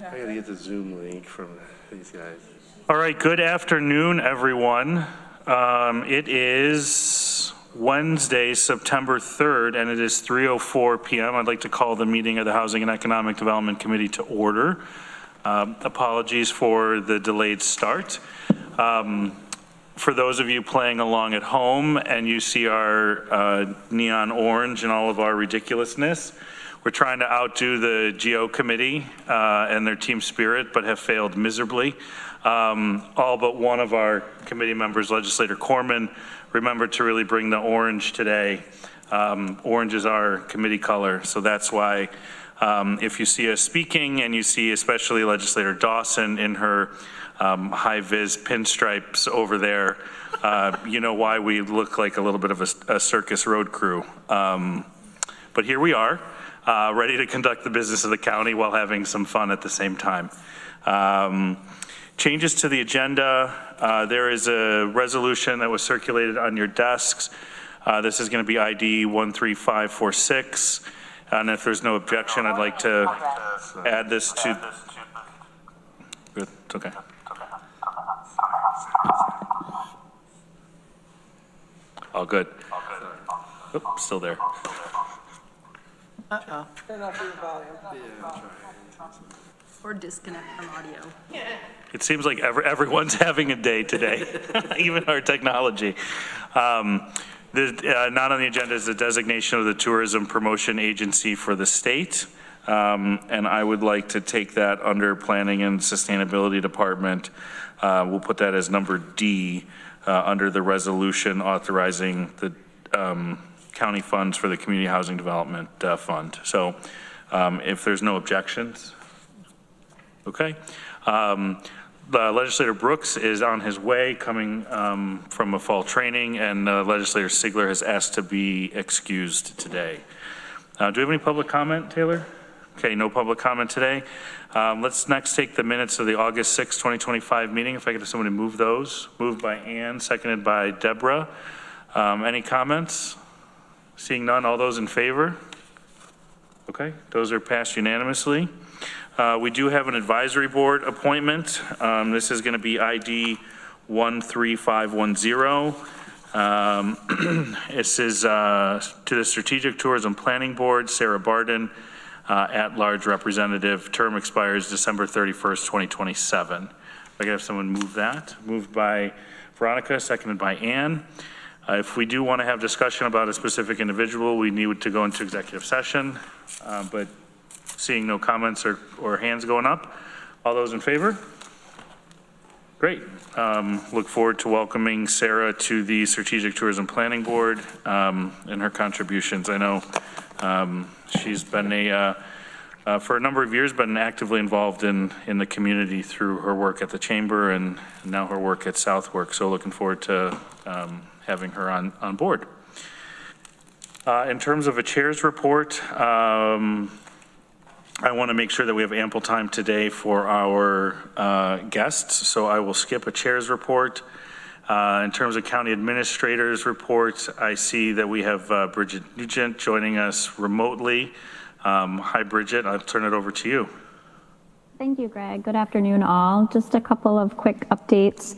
I gotta get the Zoom link from these guys. All right, good afternoon, everyone. It is Wednesday, September 3rd, and it is 3:04 p.m. I'd like to call the meeting of the Housing and Economic Development Committee to order. Apologies for the delayed start. For those of you playing along at home and you see our neon orange and all of our ridiculousness, we're trying to outdo the GO committee and their team spirit, but have failed miserably. All but one of our committee members, Legislator Koreman, remembered to really bring the orange today. Orange is our committee color, so that's why if you see us speaking and you see especially Legislator Dawson in her high-vis pinstripes over there, you know why we look like a little bit of a circus road crew. But here we are, ready to conduct the business of the county while having some fun at the same time. Changes to the agenda. There is a resolution that was circulated on your desks. This is going to be ID 13546. And if there's no objection, I'd like to add this to. Good, it's okay. All good. Oops, still there. Uh-oh. Turn off your volume. Or disconnect from audio. It seems like everyone's having a day today, even our technology. Not on the agenda is the designation of the Tourism Promotion Agency for the state. And I would like to take that under Planning and Sustainability Department. We'll put that as number D under the resolution authorizing the county funds for the Community Housing Development Fund. So if there's no objections, okay. Legislator Brooks is on his way coming from a fall training, and Legislator Sigler has asked to be excused today. Do we have any public comment, Taylor? Okay, no public comment today. Let's next take the minutes of the August 6, 2025 meeting. If I could have somebody move those. Moved by Ann, seconded by Deborah. Any comments? Seeing none, all those in favor? Okay, those are passed unanimously. We do have an advisory board appointment. This is going to be ID 13510. This is to the Strategic Tourism Planning Board, Sarah Barden, at-large representative. Term expires December 31st, 2027. If I could have someone move that. Moved by Veronica, seconded by Ann. If we do want to have discussion about a specific individual, we need to go into executive session, but seeing no comments or hands going up. All those in favor? Great. Look forward to welcoming Sarah to the Strategic Tourism Planning Board and her contributions. I know she's been for a number of years, been actively involved in the community through her work at the Chamber and now her work at Southwark. So looking forward to having her on board. In terms of a chair's report, I want to make sure that we have ample time today for our guests, so I will skip a chair's report. In terms of county administrator's report, I see that we have Bridget Nugent joining us remotely. Hi, Bridget. I'll turn it over to you. Thank you, Greg. Good afternoon, all. Just a couple of quick updates.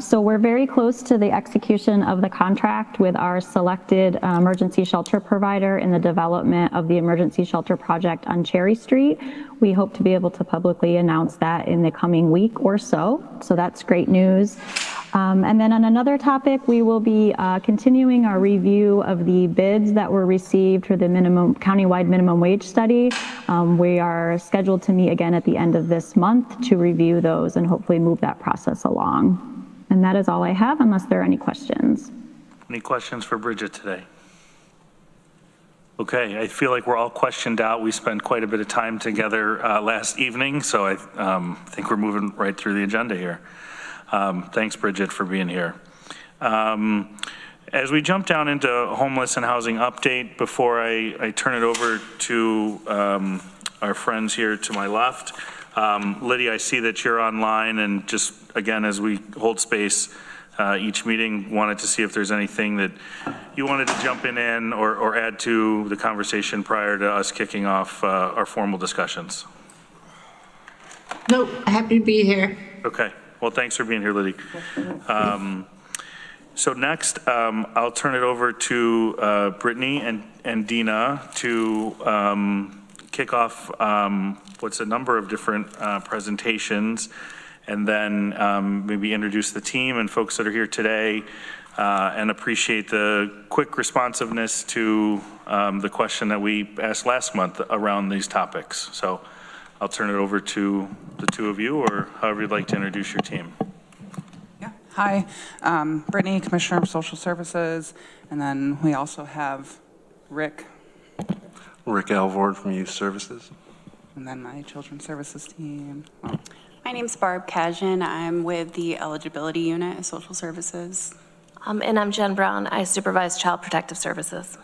So we're very close to the execution of the contract with our selected emergency shelter provider in the development of the emergency shelter project on Cherry Street. We hope to be able to publicly announce that in the coming week or so. So that's great news. And then on another topic, we will be continuing our review of the bids that were received for the countywide minimum wage study. We are scheduled to meet again at the end of this month to review those and hopefully move that process along. And that is all I have, unless there are any questions. Any questions for Bridget today? Okay, I feel like we're all questioned out. We spent quite a bit of time together last evening, so I think we're moving right through the agenda here. Thanks, Bridget, for being here. As we jump down into homeless and housing update, before I turn it over to our friends here to my left, Lydia, I see that you're online, and just again, as we hold space each meeting, wanted to see if there's anything that you wanted to jump in or add to the conversation prior to us kicking off our formal discussions. Nope, happy to be here. Okay. Well, thanks for being here, Liddy. So next, I'll turn it over to Brittany and Dina to kick off what's a number of different presentations, and then maybe introduce the team and folks that are here today, and appreciate the quick responsiveness to the question that we asked last month around these topics. So I'll turn it over to the two of you, or however you'd like to introduce your team. Yeah. Hi, Brittany, Commissioner of Social Services, and then we also have Rick, Alvord from Youth Services. and then my Children's Services team. My name's Barb Kajan. I'm with the Eligibility Unit of Social Services. And I'm Jen Brown. I supervise Child Protective Services.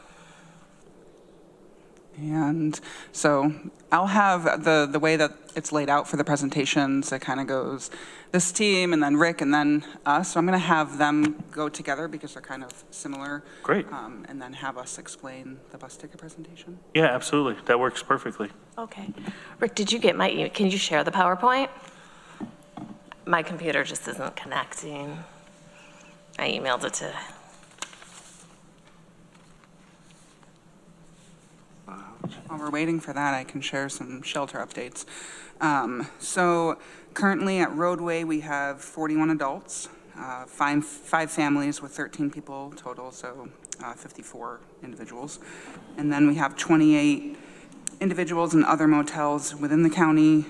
And so I'll have the way that it's laid out for the presentations. It kind of goes this team and then Rick and then us. So I'm going to have them go together because they're kind of similar. Great. And then have us explain the bus ticket presentation. Yeah, absolutely. That works perfectly. Okay. Rick, did you get my email? Can you share the PowerPoint? My computer just isn't connecting. I emailed it to. While we're waiting for that, I can share some shelter updates. So currently at Roadway, we have 41 adults, five families with 13 people total, so 54 individuals. And then we have 28 individuals in other motels within the county,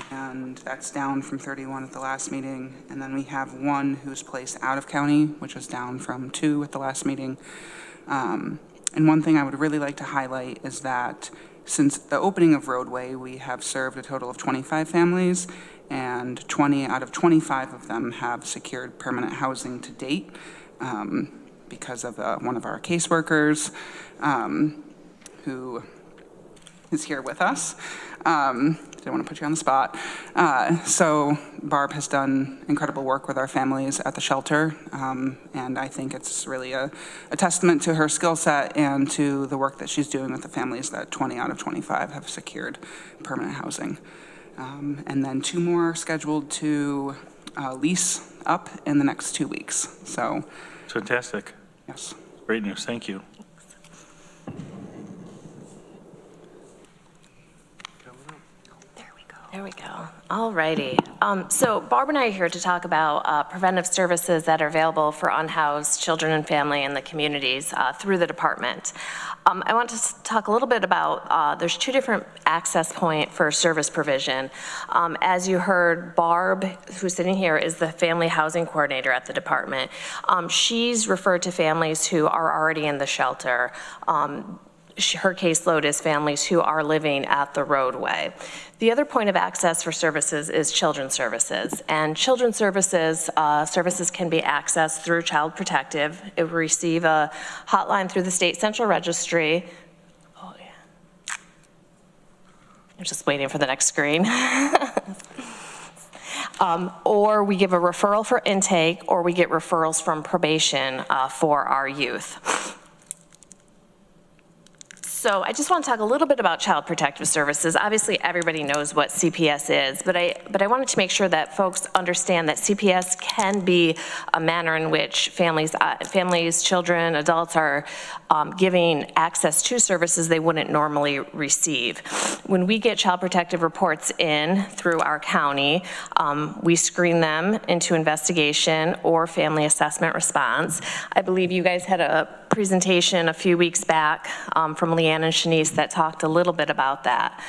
and that's down from 31 at the last meeting. And then we have one who's placed out of county, which is down from 2 at the last meeting. And one thing I would really like to highlight is that since the opening of Roadway, we have served a total of 25 families, and 20 out of 25 of them have secured permanent housing to date because of one of our caseworkers who is here with us. Didn't want to put you on the spot. So Barb has done incredible work with our families at the shelter, and I think it's really a testament to her skill set and to the work that she's doing with the families that 20 out of 25 have secured permanent housing. And then 2 more scheduled to lease up in the next 2 weeks. So, Fantastic. yes. Great news. Thank you. There we go. All righty. So Barb and I are here to talk about preventive services that are available for unhoused children and family in the communities through the department. I want to talk a little bit about, there's 2 different access points for service provision. As you heard, Barb, who's sitting here, is the family housing coordinator at the department. She's referred to families who are already in the shelter. Her caseload is families who are living at the Roadway. The other point of access for services is children's services. And children's services, services can be accessed through Child Protective. It will receive a hotline through the State Central Registry. Oh, yeah. I'm just waiting for the next screen. Or we give a referral for intake, or we get referrals from probation for our youth. So I just want to talk a little bit about Child Protective Services. Obviously, everybody knows what CPS is, but I wanted to make sure that folks understand that CPS can be a manner in which families, children, adults are giving access to services they wouldn't normally receive. When we get Child Protective reports in through our county, we screen them into investigation or family assessment response. I believe you guys had a presentation a few weeks back from Leanne and Shanice that talked a little bit about that.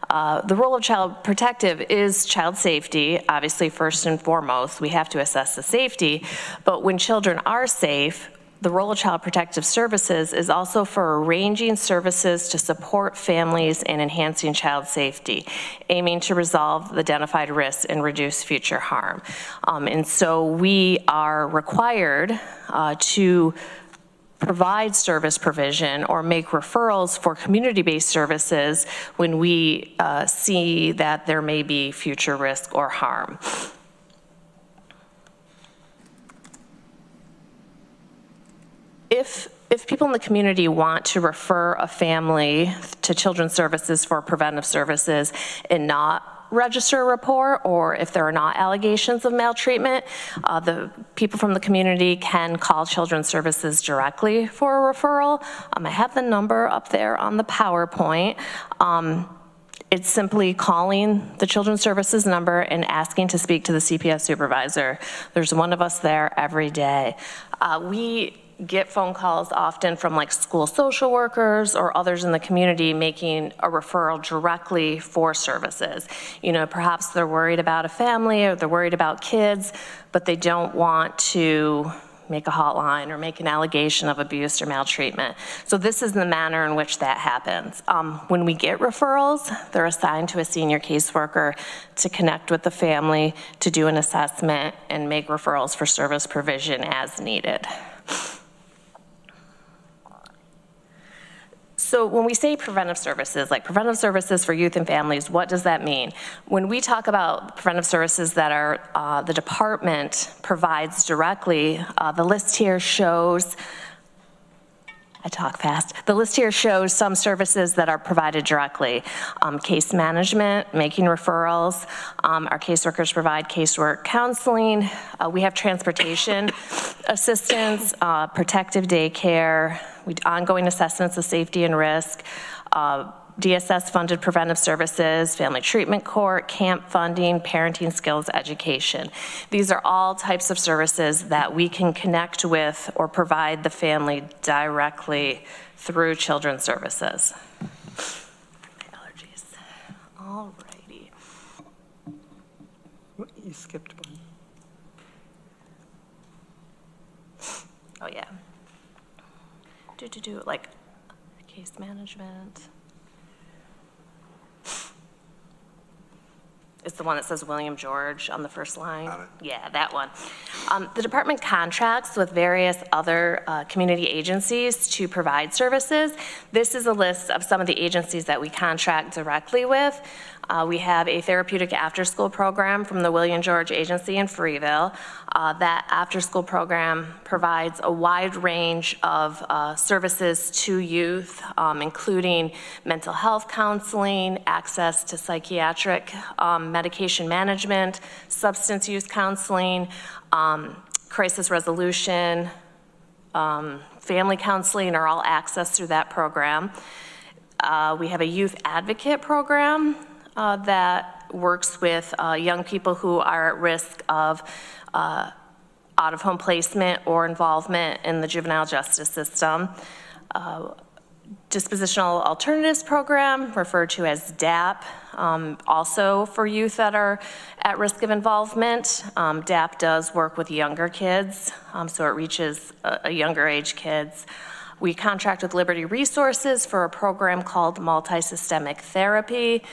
The role of Child Protective is child safety, obviously first and foremost. We have to assess the safety, but when children are safe, the role of Child Protective Services is also for arranging services to support families and enhancing child safety, aiming to resolve the identified risks and reduce future harm. And so we are required to provide service provision or make referrals for community-based services when we see that there may be future risk or harm. If people in the community want to refer a family to Children's Services for preventive services and not register a report or if there are not allegations of maltreatment, the people from the community can call Children's Services directly for a referral. I have the number up there on the PowerPoint. It's simply calling the Children's Services number and asking to speak to the CPS supervisor. There's one of us there every day. We get phone calls often from like school social workers or others in the community making a referral directly for services. You know, perhaps they're worried about a family or they're worried about kids, but they don't want to make a hotline or make an allegation of abuse or maltreatment. So this is the manner in which that happens. When we get referrals, they're assigned to a senior caseworker to connect with the family, to do an assessment, and make referrals for service provision as needed. So when we say preventive services, like preventive services for youth and families, what does that mean? When we talk about preventive services that are the department provides directly, the list here shows, I talk fast. The list here shows some services that are provided directly. Case management, making referrals. Our caseworkers provide casework counseling. We have transportation assistance, protective daycare, ongoing assessments of safety and risk, DSS-funded preventive services, family treatment court, camp funding, parenting skills education. These are all types of services that we can connect with or provide the family directly through Children's Services. Allergies. All righty. You skipped one. Oh, yeah. Like case management. It's the one that says William George on the first line. Got it. Yeah, that one. The department contracts with various other community agencies to provide services. This is a list of some of the agencies that we contract directly with. We have a therapeutic after-school program from the William George Agency in Freeville. That after-school program provides a wide range of services to youth, including mental health counseling, access to psychiatric medication management, substance use counseling, crisis resolution, family counseling are all accessed through that program. We have a youth advocate program that works with young people who are at risk of out-of-home placement or involvement in the juvenile justice system. Dispositional Alternatives Program, referred to as DAP, also for youth that are at risk of involvement. DAP does work with younger kids, so it reaches a younger age kids. We contract with Liberty Resources for a program called Multisystemic Therapy.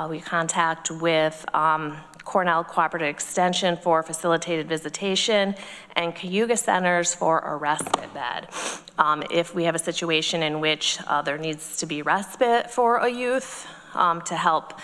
We contact with Cornell Cooperative Extension for facilitated visitation, and Cayuga Centers for a respite bed. If we have a situation in which there needs to be respite for a youth to help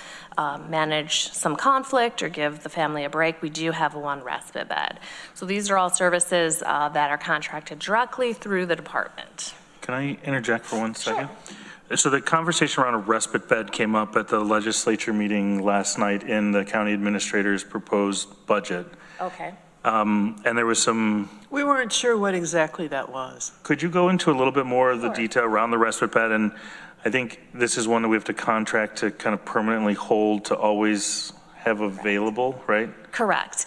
manage some conflict or give the family a break, we do have one respite bed. So these are all services that are contracted directly through the department. Can I interject for 1 second? Sure. So the conversation around a respite bed came up at the legislature meeting last night in the county administrator's proposed budget. Okay. And there was some... We weren't sure what exactly that was. Could you go into a little bit more of the detail around the respite bed? And I think this is one that we have to contract to kind of permanently hold to always have available, right? Correct.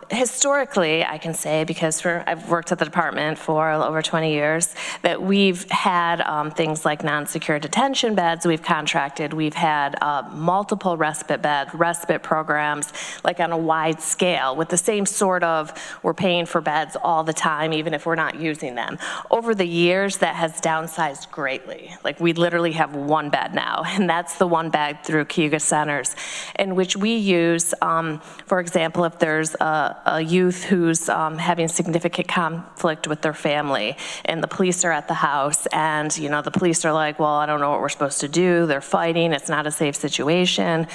Historically, I can say, because I've worked at the department for over 20 years, that we've had things like non-secure detention beds we've contracted. We've had multiple respite programs, like on a wide scale, with the same sort of, we're paying for beds all the time, even if we're not using them. Over the years, that has downsized greatly. Like, we literally have one bed now, and that's the one bed through Cayuga Centers, in which we use, for example, if there's there's a youth who's having significant conflict with their family, and the police are at the house, and, you know, the police are like, well, I don't know what we're supposed to do. They're fighting. It's not a safe situation.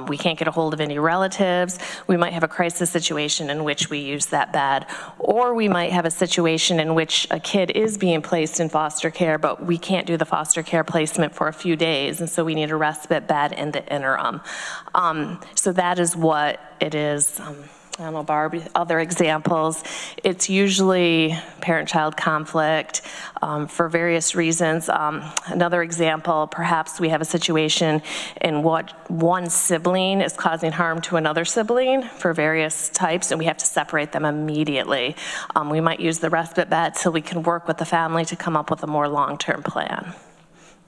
We can't get a hold of any relatives. We might have a crisis situation in which we use that bed, or we might have a situation in which a kid is being placed in foster care, but we can't do the foster care placement for a few days, and so we need a respite bed in the interim. So that is what it is. I don't know, Barb, other examples. It's usually parent-child conflict for various reasons. Another example, perhaps we have a situation in what one sibling is causing harm to another sibling for various types, and we have to separate them immediately. We might use the respite bed till we can work with the family to come up with a more long-term plan.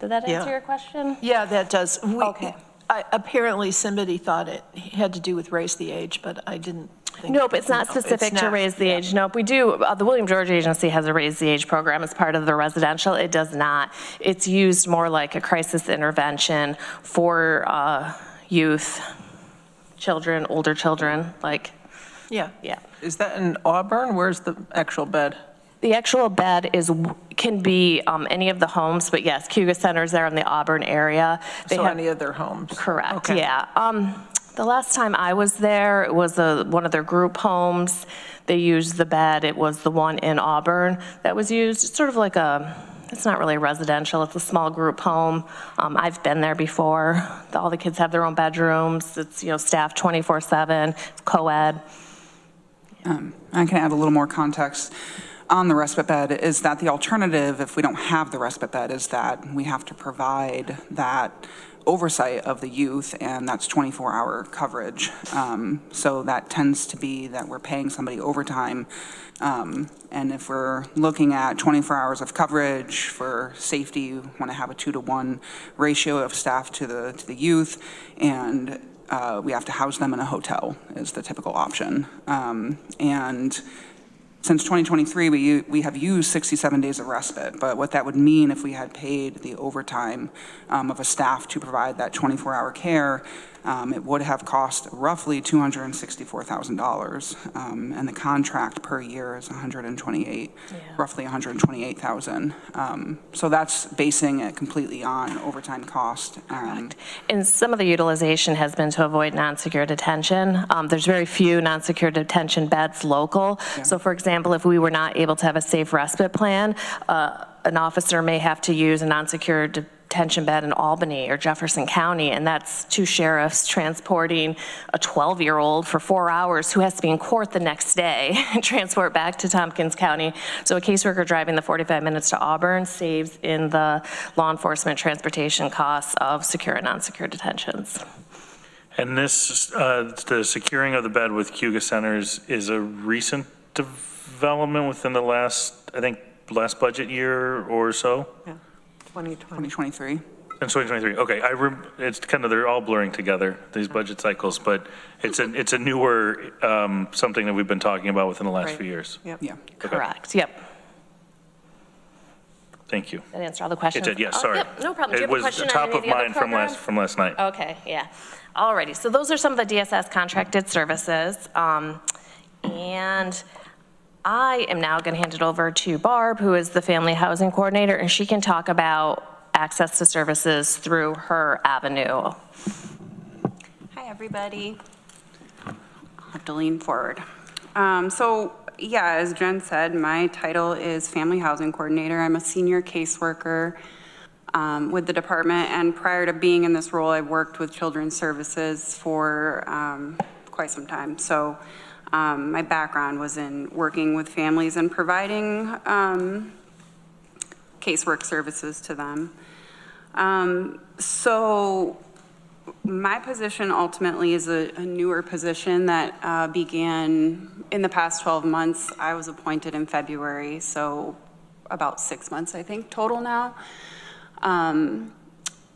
Did that answer your question? Yeah, that does. Okay. Apparently, somebody thought it had to do with raise the age, but I didn't think. Nope, it's not specific to raise the age. Nope, we do, the William George Agency has a raise the age program as part of the residential. It does not. It's used more like a crisis intervention for youth, children, older children, like. Yeah. Yeah. Is that in Auburn? Where's the actual bed? The actual bed can be any of the homes, but yes, Cougar Center's there in the Auburn area. So any of their homes? Correct, Okay. yeah. The last time I was there, it was one of their group homes. They used the bed. It was the one in Auburn that was used. It's sort of like it's not really residential. It's a small group home. I've been there before. All the kids have their own bedrooms. It's, you know, staffed 24/7, co-ed. I can add a little more context on the respite bed. Is that the alternative, if we don't have the respite bed, is that we have to provide that oversight of the youth, and that's 24-hour coverage. So that tends to be that we're paying somebody overtime. And if we're looking at 24 hours of coverage for safety, we want to have a 2-to-1 ratio of staff to the youth, and we have to house them in a hotel is the typical option. And since 2023, we have used 67 days of respite, but what that would mean if we had paid the overtime of a staff to provide that 24-hour care, it would have cost roughly $264,000, and the contract per year is roughly $128,000. So that's basing it completely on overtime cost. And some of the utilization has been to avoid non-secure detention. There's very few non-secure detention beds local. Yeah. So for example, if we were not able to have a safe respite plan, an officer may have to use a non-secure detention bed in Albany or Jefferson County, and that's 2 sheriffs transporting a 12-year-old for 4 hours who has to be in court the next day and transport back to Tompkins County. So a caseworker driving the 45 minutes to Auburn saves in the law enforcement transportation costs of secure and non-secure detentions. And this, the securing of the bed with Cougar Centers is a recent development within the last last budget year or so? Yeah, 2020. 2023. In 2023, okay. It's kind of, they're all blurring together, these budget cycles, but it's a newer, something that we've been talking about within the last Right. few years. Yep. Yeah. Correct, yep. Thank you. That answer all the questions? It did, yes, Oh, sorry. Yep, no problem. Do you have a question It was on top any of the other mind programs? from last night. Okay, yeah. Alrighty, so those are some of the DSS contracted services. And I am now going to hand it over to Barb, who is the Family Housing Coordinator, and she can talk about access to services through her avenue. Hi, everybody. I'll have to lean forward. Yeah, as Jen said, my title is Family Housing Coordinator. I'm a senior caseworker with the department, and prior to being in this role, I've worked with children's services for quite some time. So my background was in working with families and providing casework services to them. So my position ultimately is a newer position that began in the past 12 months. I was appointed in February, so about 6 months, I think, total now.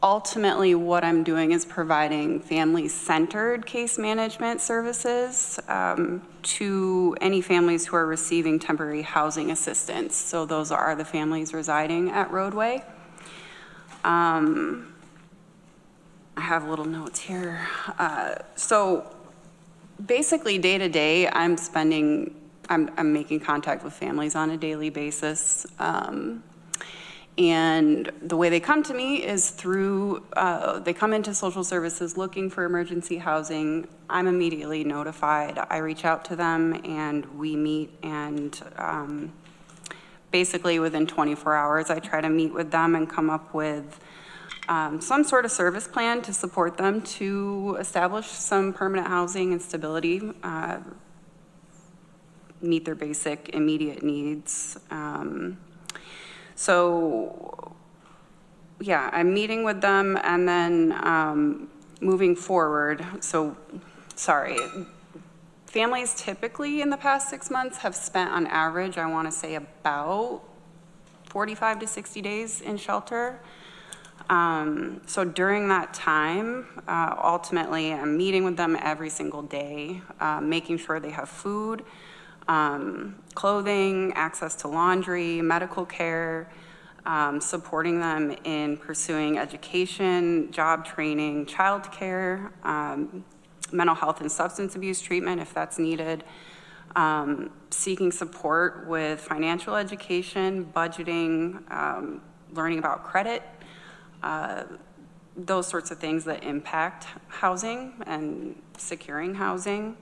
Ultimately, what I'm doing is providing family-centered case management services to any families who are receiving temporary housing assistance. So those are the families residing at Roadway. I have little notes here. So Basically, day to day, I'm making contact with families on a daily basis. And the way they come to me is through, they come into social services looking for emergency housing. I'm immediately notified. I reach out to them and we meet, and basically within 24 hours, I try to meet with them and come up with some sort of service plan to support them to establish some permanent housing and stability, meet their basic immediate needs. So yeah, I'm meeting with them, and then moving forward, so sorry, families typically in the past 6 months have spent on average, I want to say about 45 to 60 days in shelter. So during that time, ultimately I'm meeting with them every single day, making sure they have food, clothing, access to laundry, medical care, supporting them in pursuing education, job training, childcare, mental health and substance abuse treatment if that's needed, seeking support with financial education, budgeting, learning about credit, those sorts of things that impact housing and securing housing.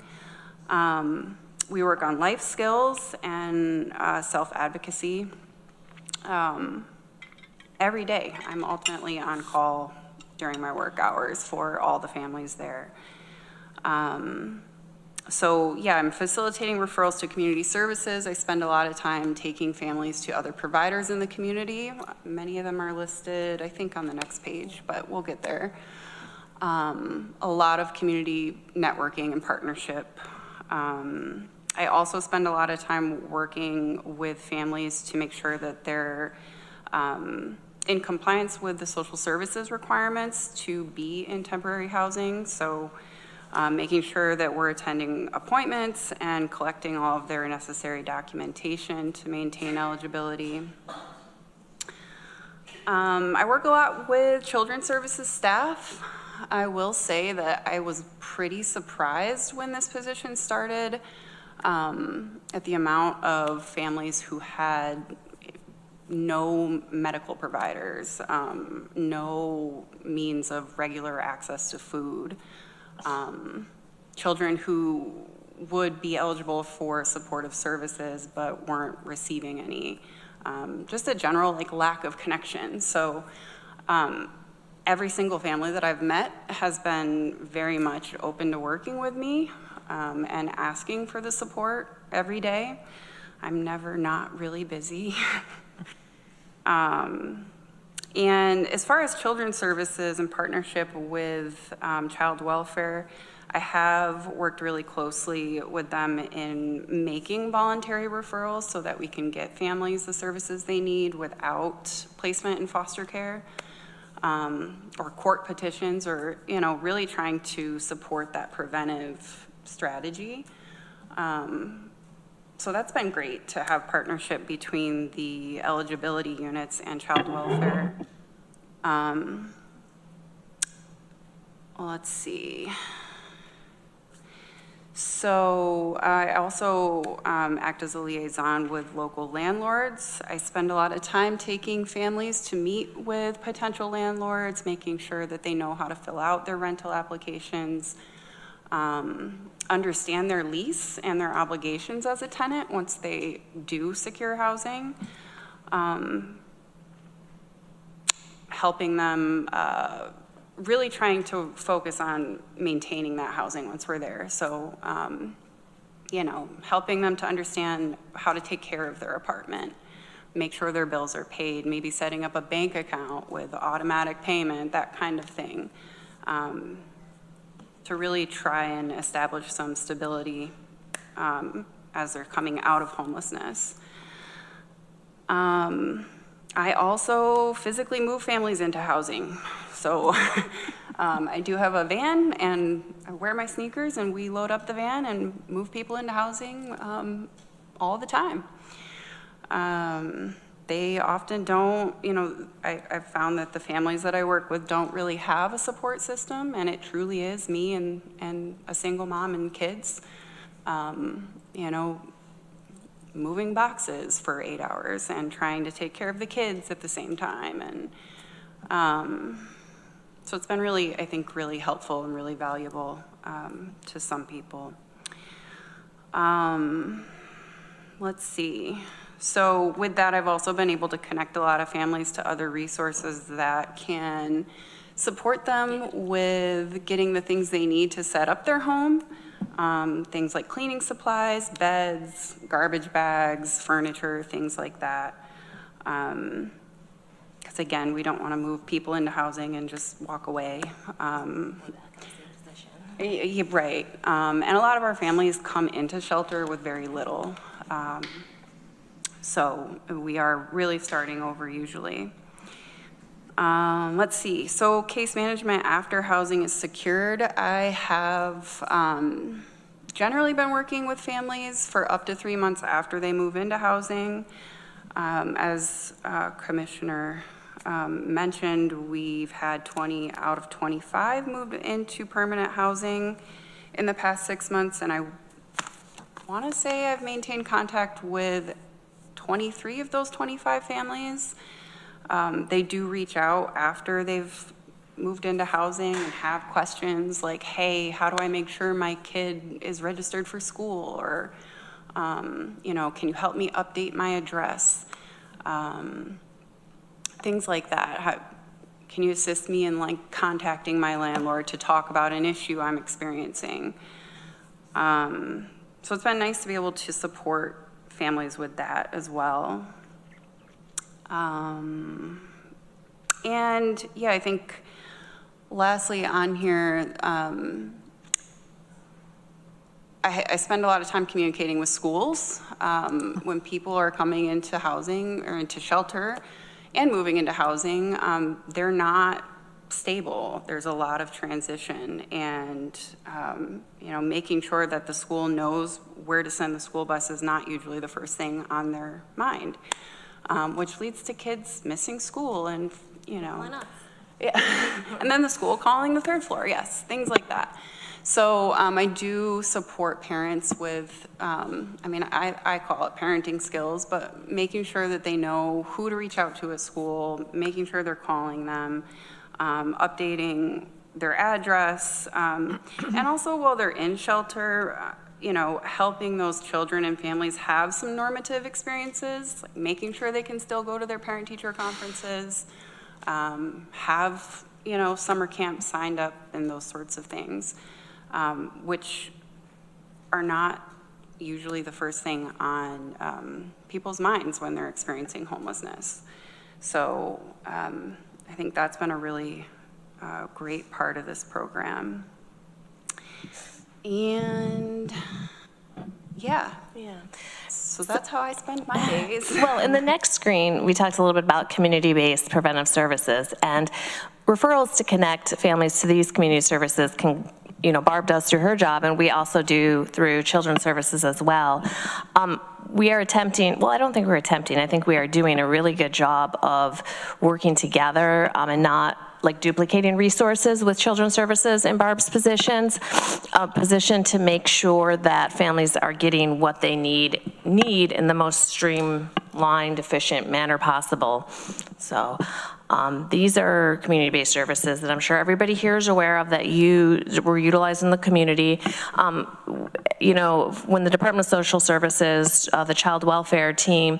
We work on life skills and self-advocacy. Every day, I'm ultimately on call during my work hours for all the families there. So yeah, I'm facilitating referrals to community services. I spend a lot of time taking families to other providers in the community. Many of them are listed, I think, on the next page, but we'll get there. A lot of community networking and partnership. I also spend a lot of time working with families to make sure that they're in compliance with the social services requirements to be in temporary housing. So making sure that we're attending appointments and collecting all of their necessary documentation to maintain eligibility. I work a lot with children's services staff. I will say that I was pretty surprised when this position started at the amount of families who had no medical providers, no means of regular access to food, children who would be eligible for supportive services but weren't receiving any, just a general lack of connection. So every single family that I've met has been very much open to working with me and asking for the support every day. I'm never not really busy. And as far as children's services and partnership with child welfare, I have worked really closely with them in making voluntary referrals so that we can get families the services they need without placement in foster care, or court petitions, or really trying to support that preventive strategy. So that's been great to have partnership between the eligibility units and child welfare. Let's see. So I also act as a liaison with local landlords. I spend a lot of time taking families to meet with potential landlords, making sure that they know how to fill out their rental applications, understand their lease and their obligations as a tenant once they do secure housing, helping them, really trying to focus on maintaining that housing once we're there. So, helping them to understand how to take care of their apartment, make sure their bills are paid, maybe setting up a bank account with automatic payment, that kind of thing. To really try and establish some stability as they're coming out of homelessness. I also physically move families into housing. So I do have a van, and I wear my sneakers, and we load up the van and move people into housing all the time. they often don't, I've found that the families that I work with don't really have a support system, and it truly is me and a single mom and kids, moving boxes for 8 hours and trying to take care of the kids at the same time. And so it's been really, I think, really helpful and really valuable to some people. Let's see. So with that, I've also been able to connect a lot of families to other resources that can support them with getting the things they need to set up their home. Things like cleaning supplies, beds, garbage bags, furniture, things like that. Because again, we don't want to move people into housing and just walk away. Yeah, right. And a lot of our families come into shelter with very little. So we are really starting over usually. Let's see. So case management after housing is secured. I have generally been working with families for up to 3 months after they move into housing. As Commissioner mentioned, we've had 20 out of 25 moved into permanent housing in the past 6 months, and I want to say I've maintained contact with 23 of those 25 families. They do reach out after they've moved into housing and have questions like, hey, how do I make sure my kid is registered for school? Or, can you help me update my address? Things like that. Can you assist me in contacting my landlord to talk about an issue I'm experiencing? So it's been nice to be able to support families with that as well. And yeah, I think lastly on here, I spend a lot of time communicating with schools when people are coming into housing or into shelter and moving into housing. They're not stable. There's a lot of transition, and making sure that the school knows where to send the school bus is not usually the first thing on their mind, which leads to kids missing school and Why not? Yeah. And then the school calling the third floor. Yes, things like that. So I do support parents with, I call it parenting skills, but making sure that they know who to reach out to at school, making sure they're calling them, updating their address, and also while they're in shelter, helping those children and families have some normative experiences, like making sure they can still go to their parent-teacher conferences, have, summer camp signed up and those sorts of things, which are not usually the first thing on people's minds when they're experiencing homelessness. So I think that's been a really great part of this program. And yeah. So that's how I spend my days. Well, in the next screen, we talked a little bit about community-based preventive services, and referrals to connect families to these community services can, Barb does through her job, and we also do through children's services as well. We are attempting, well, I don't think we're attempting, I think we are doing a really good job of working together and not duplicating resources with children's services in Barb's positions, position to make sure that families are getting what they need in the most streamlined, efficient manner possible. So these are community-based services that I'm sure everybody here is aware of that we're utilizing in the community. When the Department of Social Services, the child welfare team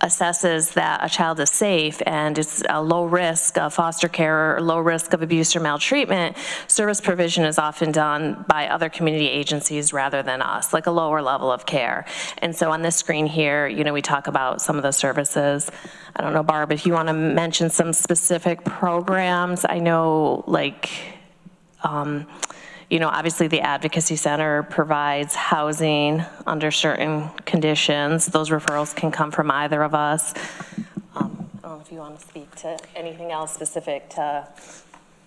assesses that a child is safe and it's a low risk of foster care or low risk of abuse or maltreatment, service provision is often done by other community agencies rather than us, like a lower level of care. And so on this screen here, we talk about some of the services. I don't know, Barb, if you want to mention some specific programs. I know, obviously the Advocacy Center provides housing under certain conditions. Those referrals can come from either of us. I don't know if you want to speak to anything else specific to.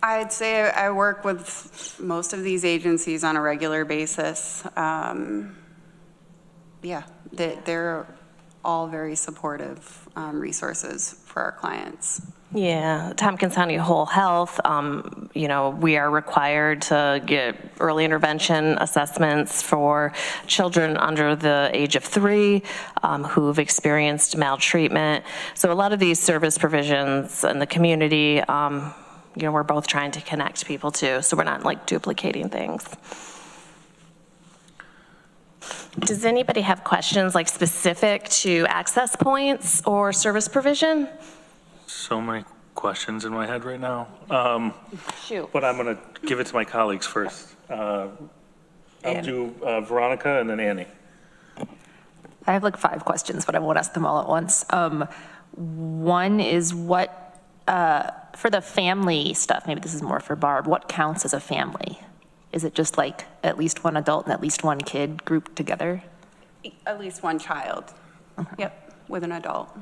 I'd say I work with most of these agencies on a regular basis. They're all very supportive resources for our clients. Yeah, Tompkins County Whole Health, you know, we are required to get early intervention assessments for children under the age of 3 who've experienced maltreatment. So a lot of these service provisions in the community, you know, we're both trying to connect people to, so we're not like duplicating things. Does anybody have questions like specific to access points or service provision? So many questions in my head right now. Shoot. But I'm going to give it to my colleagues first. I'll do Veronica and then Annie. I have like 5 questions, but I won't ask them all at once. One is what, for the family stuff, maybe this is more for Barb, what counts as a family? Is it just like at least one adult and at least one kid grouped together? At least one child. Okay. Yep, with an adult.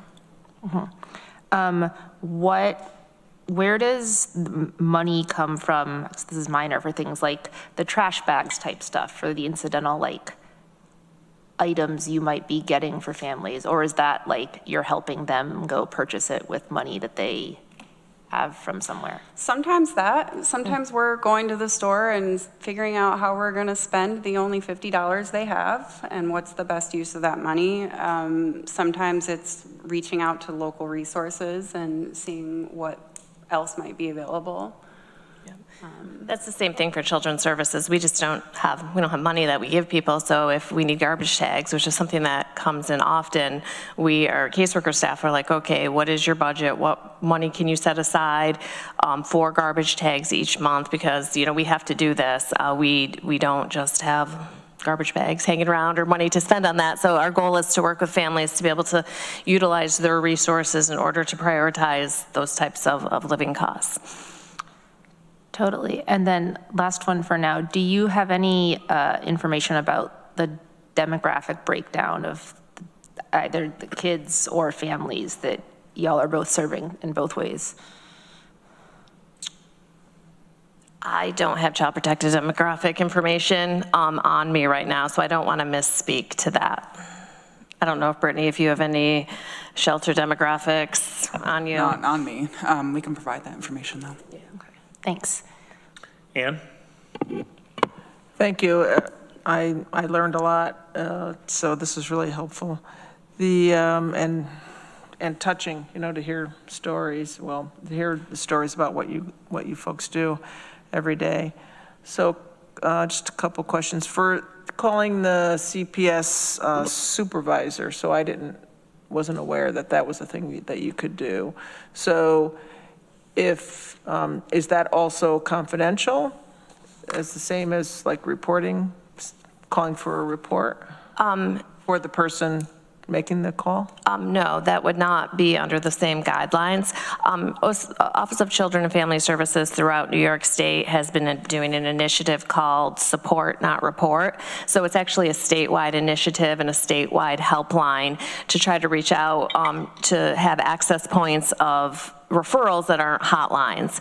Where does the money come from? This is minor for things like the trash bags type stuff for the incidental like items you might be getting for families, or is that like you're helping them go purchase it with money that they have from somewhere? Sometimes that. Sometimes we're going to the store and figuring out how we're going to spend the only $50 they have and what's the best use of that money. Sometimes it's reaching out to local resources and seeing what else might be available. That's the same thing for children's services. We don't have money that we give people. So if we need garbage tags, which is something that comes in often, our caseworker staff are like, okay, what is your budget? What money can you set aside for garbage tags each month? Because, you know, we have to do this. We don't just have garbage bags hanging around or money to spend on that. So our goal is to work with families to be able to utilize their resources in order to prioritize those types of living costs. Totally. And then last one for now, do you have any information about the demographic breakdown of either the kids or families that y'all are both serving in both ways? I don't have child protective demographic information on me right now, so I don't want to misspeak to that. I don't know if Brittany, if you have any shelter demographics on you. Not on me. We can provide that information though. Yeah, okay. Thanks. Ann? Thank you. I learned a lot, so this is really helpful. And touching, you know, to hear stories. Well, to hear the stories about what you folks do every day. So, just a couple questions for calling the CPS supervisor. So wasn't aware that was a thing that you could do. So, if is that also confidential? As the same as like reporting, calling for a report for the person making the call? No, that would not be under the same guidelines. Office of Children and Family Services throughout New York State has been doing an initiative called Support Not Report. So it's actually a statewide initiative and a statewide helpline to try to reach out to have access points of referrals that aren't hotlines.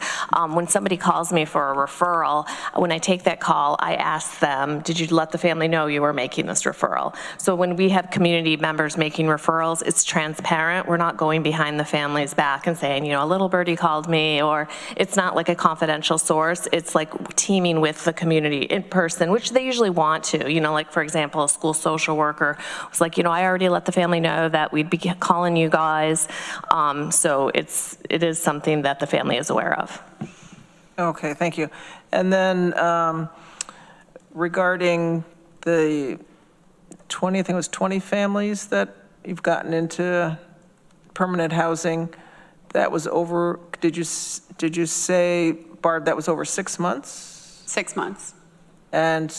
When somebody calls me for a referral, when I take that call, I ask them, did you let the family know you were making this referral? So when we have community members making referrals, it's transparent. We're not going behind the family's back and saying, you know, a little birdie called me, or it's not like a confidential source. It's like teaming with the community in person, which they usually want to. You know, like for example, a school social worker was like, you know, I already let the family know that we'd be calling you guys. So it is something that the family is aware of. Okay, thank you. And then regarding the 20, I think it was 20 families that you've gotten into permanent housing, that was over, did you say, Barb, that was over 6 months? 6 months. And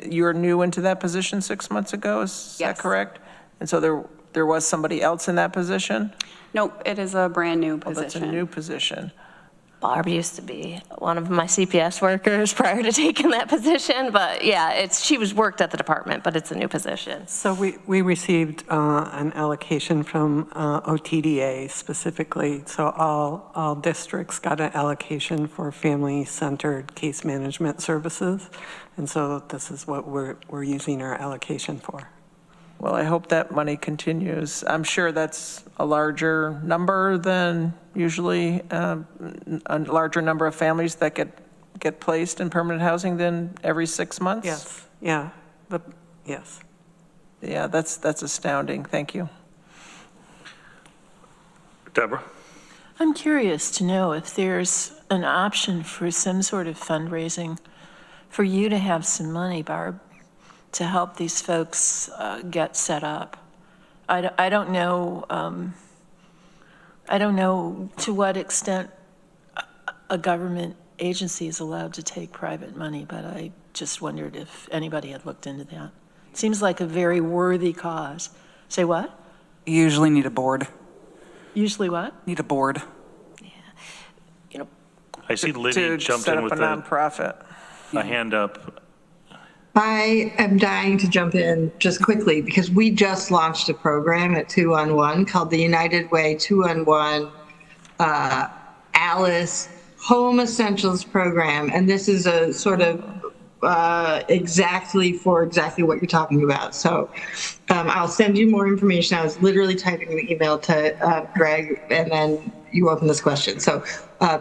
you're new into that position 6 months ago, is that correct? And so there was somebody else in that position? Nope, it is a brand new position. Oh, that's a new position. Barb used to be one of my CPS workers prior to taking that position, but yeah, she worked at the department, but it's a new position. So we received an allocation from OTDA specifically. So all districts got an allocation for family-centered case management services, and so this is what we're using our allocation for. Well, I hope that money continues. I'm sure that's a larger number than usually, a larger number of families that get placed in permanent housing than every 6 months? Yes, yeah, yes. Yeah, that's astounding. Thank you. Deborah? I'm curious to know if there's an option for some sort of fundraising for you to have some money, Barb, to help these folks get set up. I don't know. I don't know to what extent a government agency is allowed to take private money, but I just wondered if anybody had looked into that. It seems like a very worthy cause. Say what? You usually need a board. Usually what? Need a board. I see Liddy To jumped set in up with a nonprofit. a hand up. I am dying to jump in just quickly because we just launched a program at 2-on-1 called the United Way 2-on-1 Alice Home Essentials Program. And this is a sort of exactly what you're talking about. So I'll send you more information. I was literally typing an email to Greg and then you opened this question. So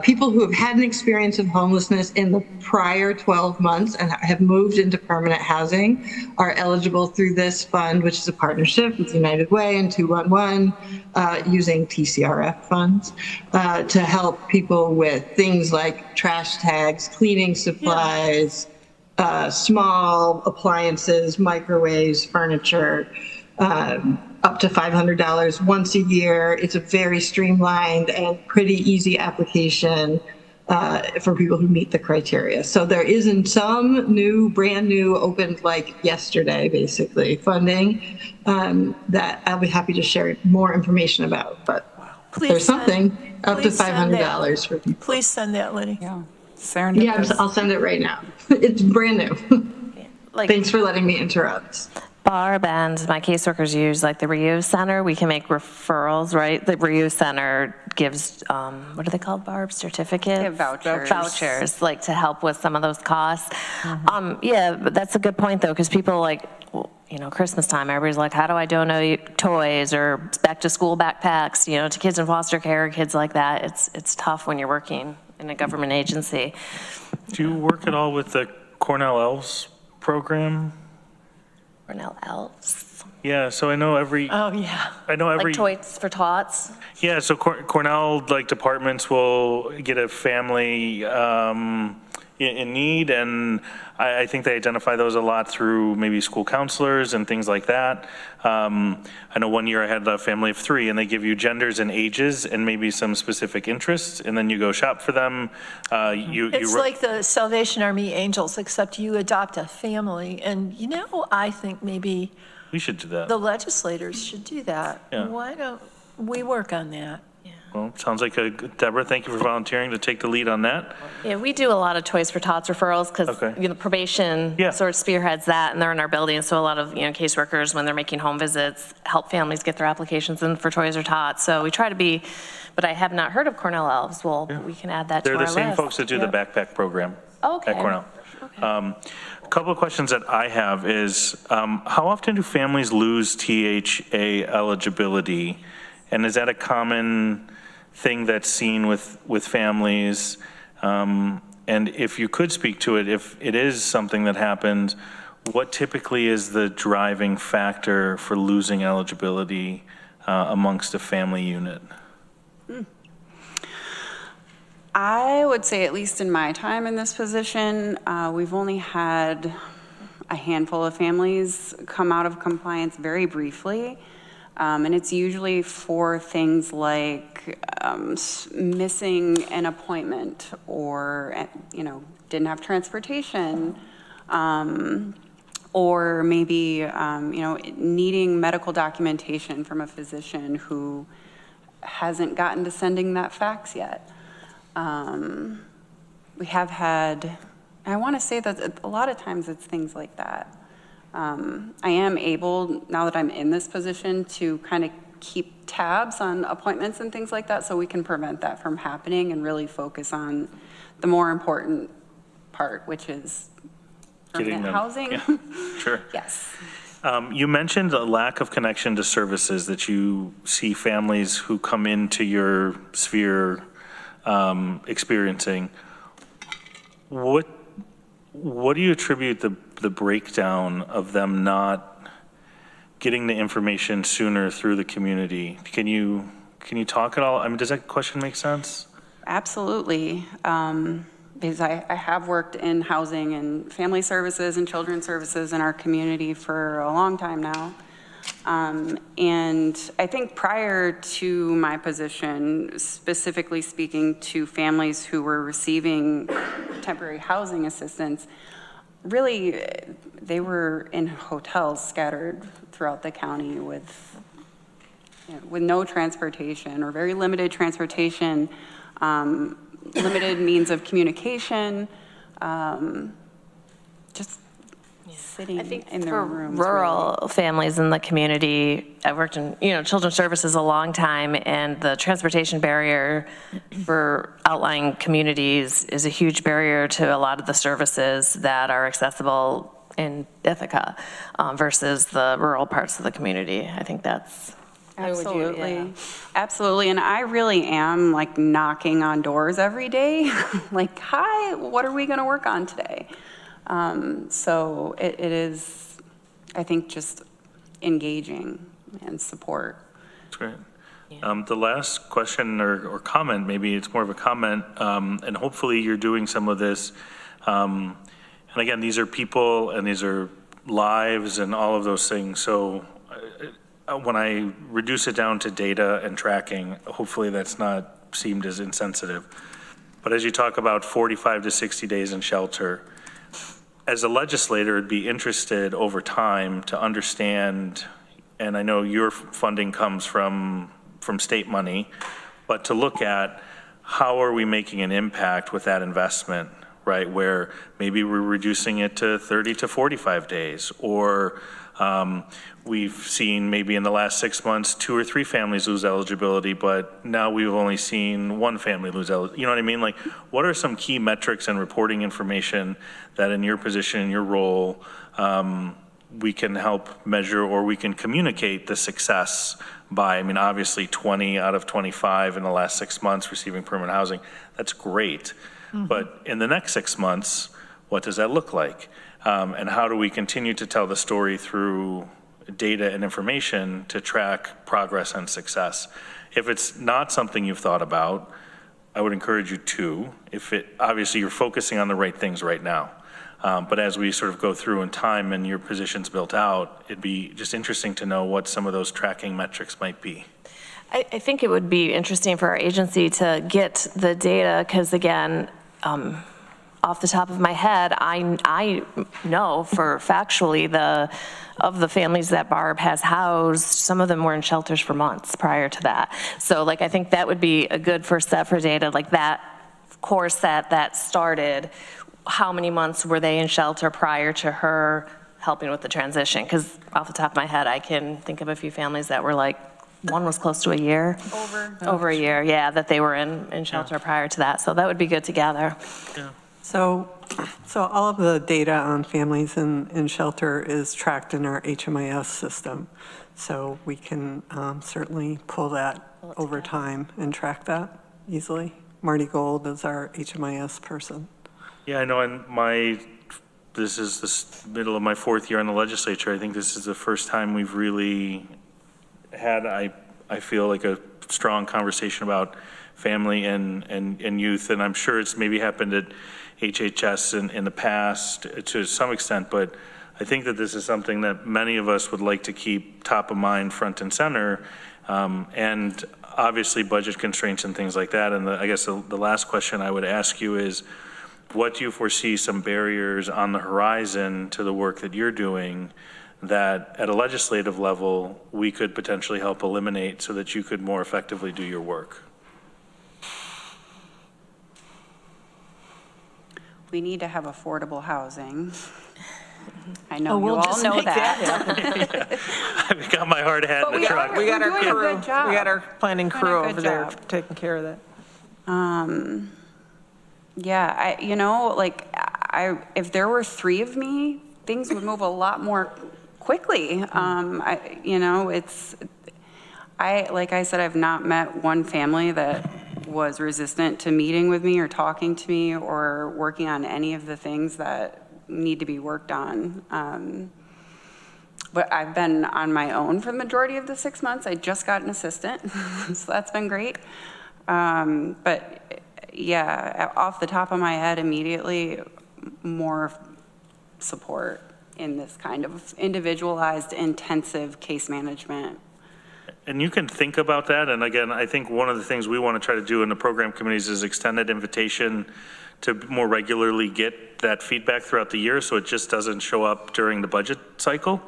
people who have had an experience of homelessness in the prior 12 months and have moved into permanent housing are eligible through this fund, which is a partnership with United Way and 2-on-1 using TCRF funds to help people with things like trash tags, cleaning supplies, small appliances, microwaves, furniture, up to $500 once a year. It's a very streamlined and pretty easy application for people who meet the criteria. So there isn't some brand new, opened like yesterday, basically, funding that I'll be happy to share more information about. But there's something up to $500 for people. Please send that, Liddy. Yeah. Yeah, I'll send it right now. It's brand new. Thanks for letting me interrupt. Barb and my caseworkers use like the reuse center. We can make referrals, right? The reuse center gives, what are they called, Barb? Certificates? Give vouchers. Vouchers, like to help with some of those costs. Yeah, but that's a good point though, because people like, you know, Christmas time, everybody's like, how do I donate toys or back to school backpacks, you know, to kids in foster care, kids like that. It's tough when you're working in a government agency. Do you work at all with the Cornell Elves program? Cornell Elves. Yeah, so I know every. Oh, yeah. I know every. Like Toys for Tots. Yeah, so Cornell like departments will get a family in need, and I think they identify those a lot through maybe school counselors and things like that. I know one year I had a family of 3, and they give you genders and ages and maybe some specific interests, and then you go shop for them. It's like the Salvation Army Angels, except you adopt a family. And, you know, I think maybe we should do that. the legislators should do that. Yeah. Why don't we work on that? Well, sounds like a good, Deborah, thank you for volunteering to take the lead on that. Yeah, we do a lot of Toys for Tots referrals because you know, probation sort of spearheads that, and they're in our building. So a lot of caseworkers, when they're making home visits, help families get their applications in for Toys for Tots. So we try to be, but I have not heard of Cornell Elves. Well, we can add that to our list. They're the same folks that do the backpack program at Cornell. A couple of questions that I have is, how often do families lose THA eligibility? And is that a common thing that's seen with families? And if you could speak to it, if it is something that happens, what typically is the driving factor for losing eligibility amongst a family unit? I would say, at least in my time in this position, we've only had a handful of families come out of compliance very briefly. And it's usually for things like missing an appointment or, didn't have transportation, or maybe, needing medical documentation from a physician who hasn't gotten to sending that fax yet. We have had, I want to say that a lot of times it's things like that. I am able, now that I'm in this position, to kind of keep tabs on appointments and things like that so we can prevent that from happening and really focus on the more important part, which is permanent housing. Yeah, sure. Yes. You mentioned a lack of connection to services that you see families who come into your sphere experiencing. What do you attribute the breakdown of them not getting the information sooner through the community? Can you talk at all? I mean, does that question make sense? Absolutely. Because I have worked in housing and family services and children's services in our community for a long time now. And I think prior to my position, specifically speaking to families who were receiving temporary housing assistance, really they were in hotels scattered throughout the county with no transportation or very limited transportation, limited means of communication, just sitting in their rooms. Rural families in the community, I've worked in children's services a long time, and the transportation barrier for outlying communities is a huge barrier to a lot of the services that are accessible in Ithaca versus the rural parts of the community. I think that's Absolutely. Absolutely. And I really am like knocking on doors every day. Like, hi, what are we going to work on today? So it is, I think, just engaging and support. That's great. The last question or comment, maybe it's more of a comment, and hopefully you're doing some of this. And again, these are people and these are lives and all of those things. So when I reduce it down to data and tracking, hopefully that's not seemed as insensitive. But as you talk about 45 to 60 days in shelter, as a legislator, I'd be interested over time to understand, and I know your funding comes from state money, but to look at how are we making an impact with that investment, right? Where maybe we're reducing it to 30 to 45 days, or we've seen maybe in the last 6 months, 2 or 3 families lose eligibility, but now we've only seen 1 family lose eligibility. You know what I mean? Like, what are some key metrics and reporting information that in your position, in your role, we can help measure or we can communicate the success by? I mean, obviously 20 out of 25 in the last 6 months receiving permanent housing, that's great. But in the next 6 months, what does that look like? And how do we continue to tell the story through data and information to track progress and success? If it's not something you've thought about, I would encourage you to. Obviously you're focusing on the right things right now. But as we sort of go through in time and your position's built out, it'd be just interesting to know what some of those tracking metrics might be. I think it would be interesting for our agency to get the data, because again, off the top of my head, I know for factually of the families that Barb has housed, some of them were in shelters for months prior to that. So like, I think that would be a good first step for data, like that course that started, how many months were they in shelter prior to her helping with the transition? Because off the top of my head, I can think of a few families that were like, one was close to a year. Over a year, yeah, that they were in shelter prior to that. So that would be good to gather. Yeah. So all of the data on families in shelter is tracked in our HMIS system. So we can certainly pull that over time and track that easily. Marty Gold is our HMIS person. Yeah, I know, and this is the middle of my 4th year in the legislature. I think this is the first time we've really had, I feel like, a strong conversation about family and youth, and I'm sure it's maybe happened at HHS in the past to some extent, but I think that this is something that many of us would like to keep top of mind, front and center, and obviously budget constraints and things like that. And I guess the last question I would ask you is, what do you foresee some barriers on the horizon to the work that you're doing that at a legislative level we could potentially help eliminate so that you could more effectively do your work? We need to have affordable housing. I know you all know that. I've got my hard hat in the truck. We got our doing a crew. good job. We got our planning Doing a crew good over there job. taking care of that. Yeah, if there were 3 of me, things would move a lot more quickly. Like I said, I've not met one family that was resistant to meeting with me or talking to me or working on any of the things that need to be worked on. But I've been on my own for the majority of the 6 months. I just got an assistant, so that's been great. But yeah, off the top of my head, immediately, more support in this kind of individualized, intensive case management. And you can think about that. And again, I think one of the things we want to try to do in the program committees is extend that invitation to more regularly get that feedback throughout the year, so it just doesn't show up during the budget cycle.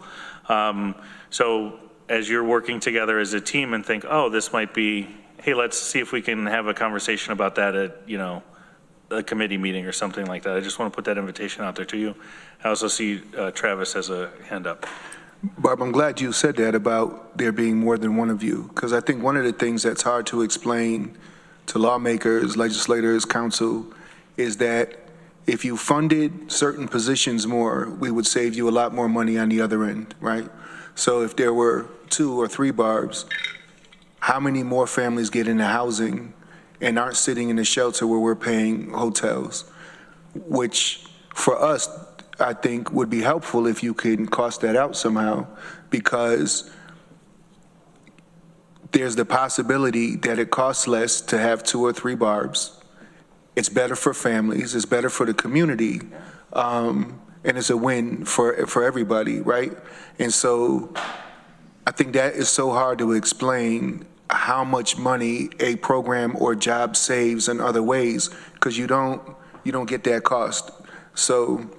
So as you're working together as a team and think, oh, this might be, hey, let's see if we can have a conversation about that at, a committee meeting or something like that. I just want to put that invitation out there to you. I also see Travis has a hand up. Barb, I'm glad you said that about there being more than one of you, because I think one of the things that's hard to explain to lawmakers, legislators, council, is that if you funded certain positions more, we would save you a lot more money on the other end, right? So if there were 2 or 3 Barbs, how many more families get into housing and aren't sitting in a shelter where we're paying hotels, which for us, I think would be helpful if you could cost that out somehow, because there's the possibility that it costs less to have 2 or 3 Barbs. It's better for families, it's better for the community, and it's a win for everybody, right? And so I think that is so hard to explain how much money a program or job saves in other ways, because you don't get that cost. So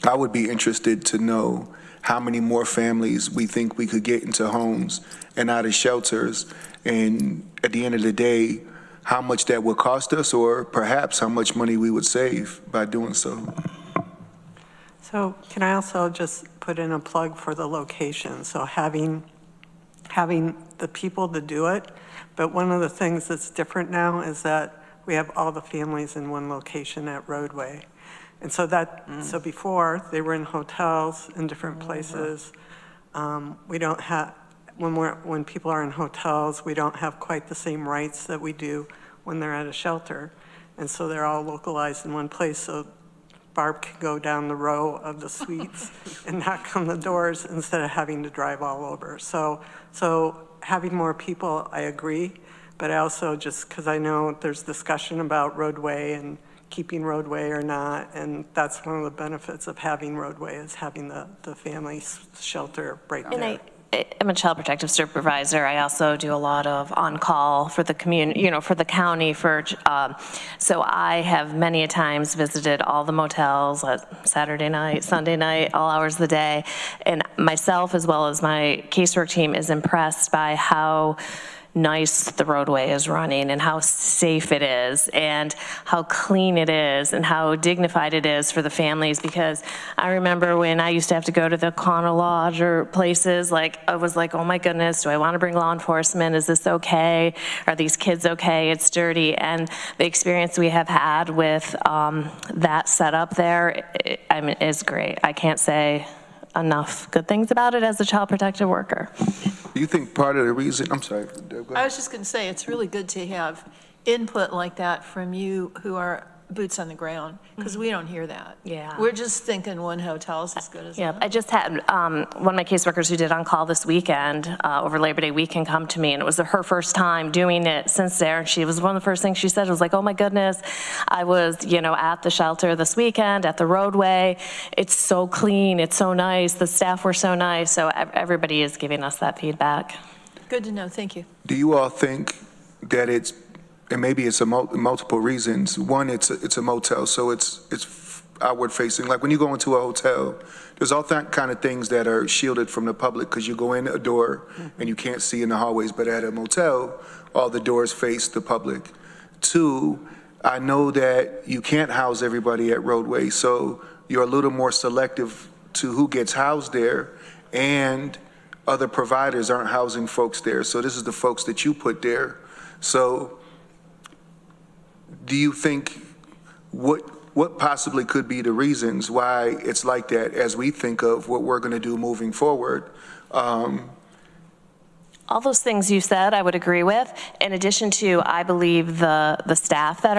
I would be interested to know how many more families we think we could get into homes and out of shelters, and at the end of the day, how much that would cost us, or perhaps how much money we would save by doing so. So can I also just put in a plug for the location? So having the people to do it, but one of the things that's different now is that we have all the families in one location at Roadway. And so so before, they were in hotels in different places. We don't have, when people are in hotels, we don't have quite the same rights that we do when they're at a shelter. And so they're all localized in one place, so Barb can go down the row of the suites and knock on the doors instead of having to drive all over. So having more people, I agree, but I also, just because I know there's discussion about Roadway and keeping Roadway or not, and that's one of the benefits of having Roadway, is having the family shelter right there. I'm a child protective supervisor. I also do a lot of on-call for the community, for the county. So I have many a times visited all the motels Saturday night, Sunday night, all hours of the day. And myself, as well as my casework team, is impressed by how nice the Roadway is running and how safe it is and how clean it is and how dignified it is for the families. Because I remember when I used to have to go to the Connor Lodge or places, I was like, oh my goodness, do I want to bring law enforcement? Is this okay? Are these kids okay? It's dirty. And the experience we have had with that setup there, is great. I can't say enough good things about it as a child protective worker. Do you think part of the reason, I'm sorry, Deb, go ahead. I was just going to say, it's really good to have input like that from you who are boots on the ground, because we don't hear that. Yeah. We're just thinking one hotel's as good as Yeah, another. I just had one of my caseworkers who did on call this weekend over Labor Day weekend come to me, and it was her first time doing it since there. And she was one of the first things she said was like, "Oh my goodness, I was at the shelter this weekend at the Roadway. It's so clean, it's so nice. The staff were so nice." So everybody is giving us that feedback. Good to know. Thank you. Do you all think that it's, and maybe it's multiple reasons. One, it's a motel, so it's outward facing. Like when you go into a hotel, there's all that kind of things that are shielded from the public because you go in a door and you can't see in the hallways. But at a motel, all the doors face the public. Two, I know that you can't house everybody at Roadway, so you're a little more selective to who gets housed there, and other providers aren't housing folks there. So this is the folks that you put there. So do you think, what what possibly could be the reasons why it's like that as we think of what we're going to do moving forward. All those things you said, I would agree with. In addition to, I believe the staff that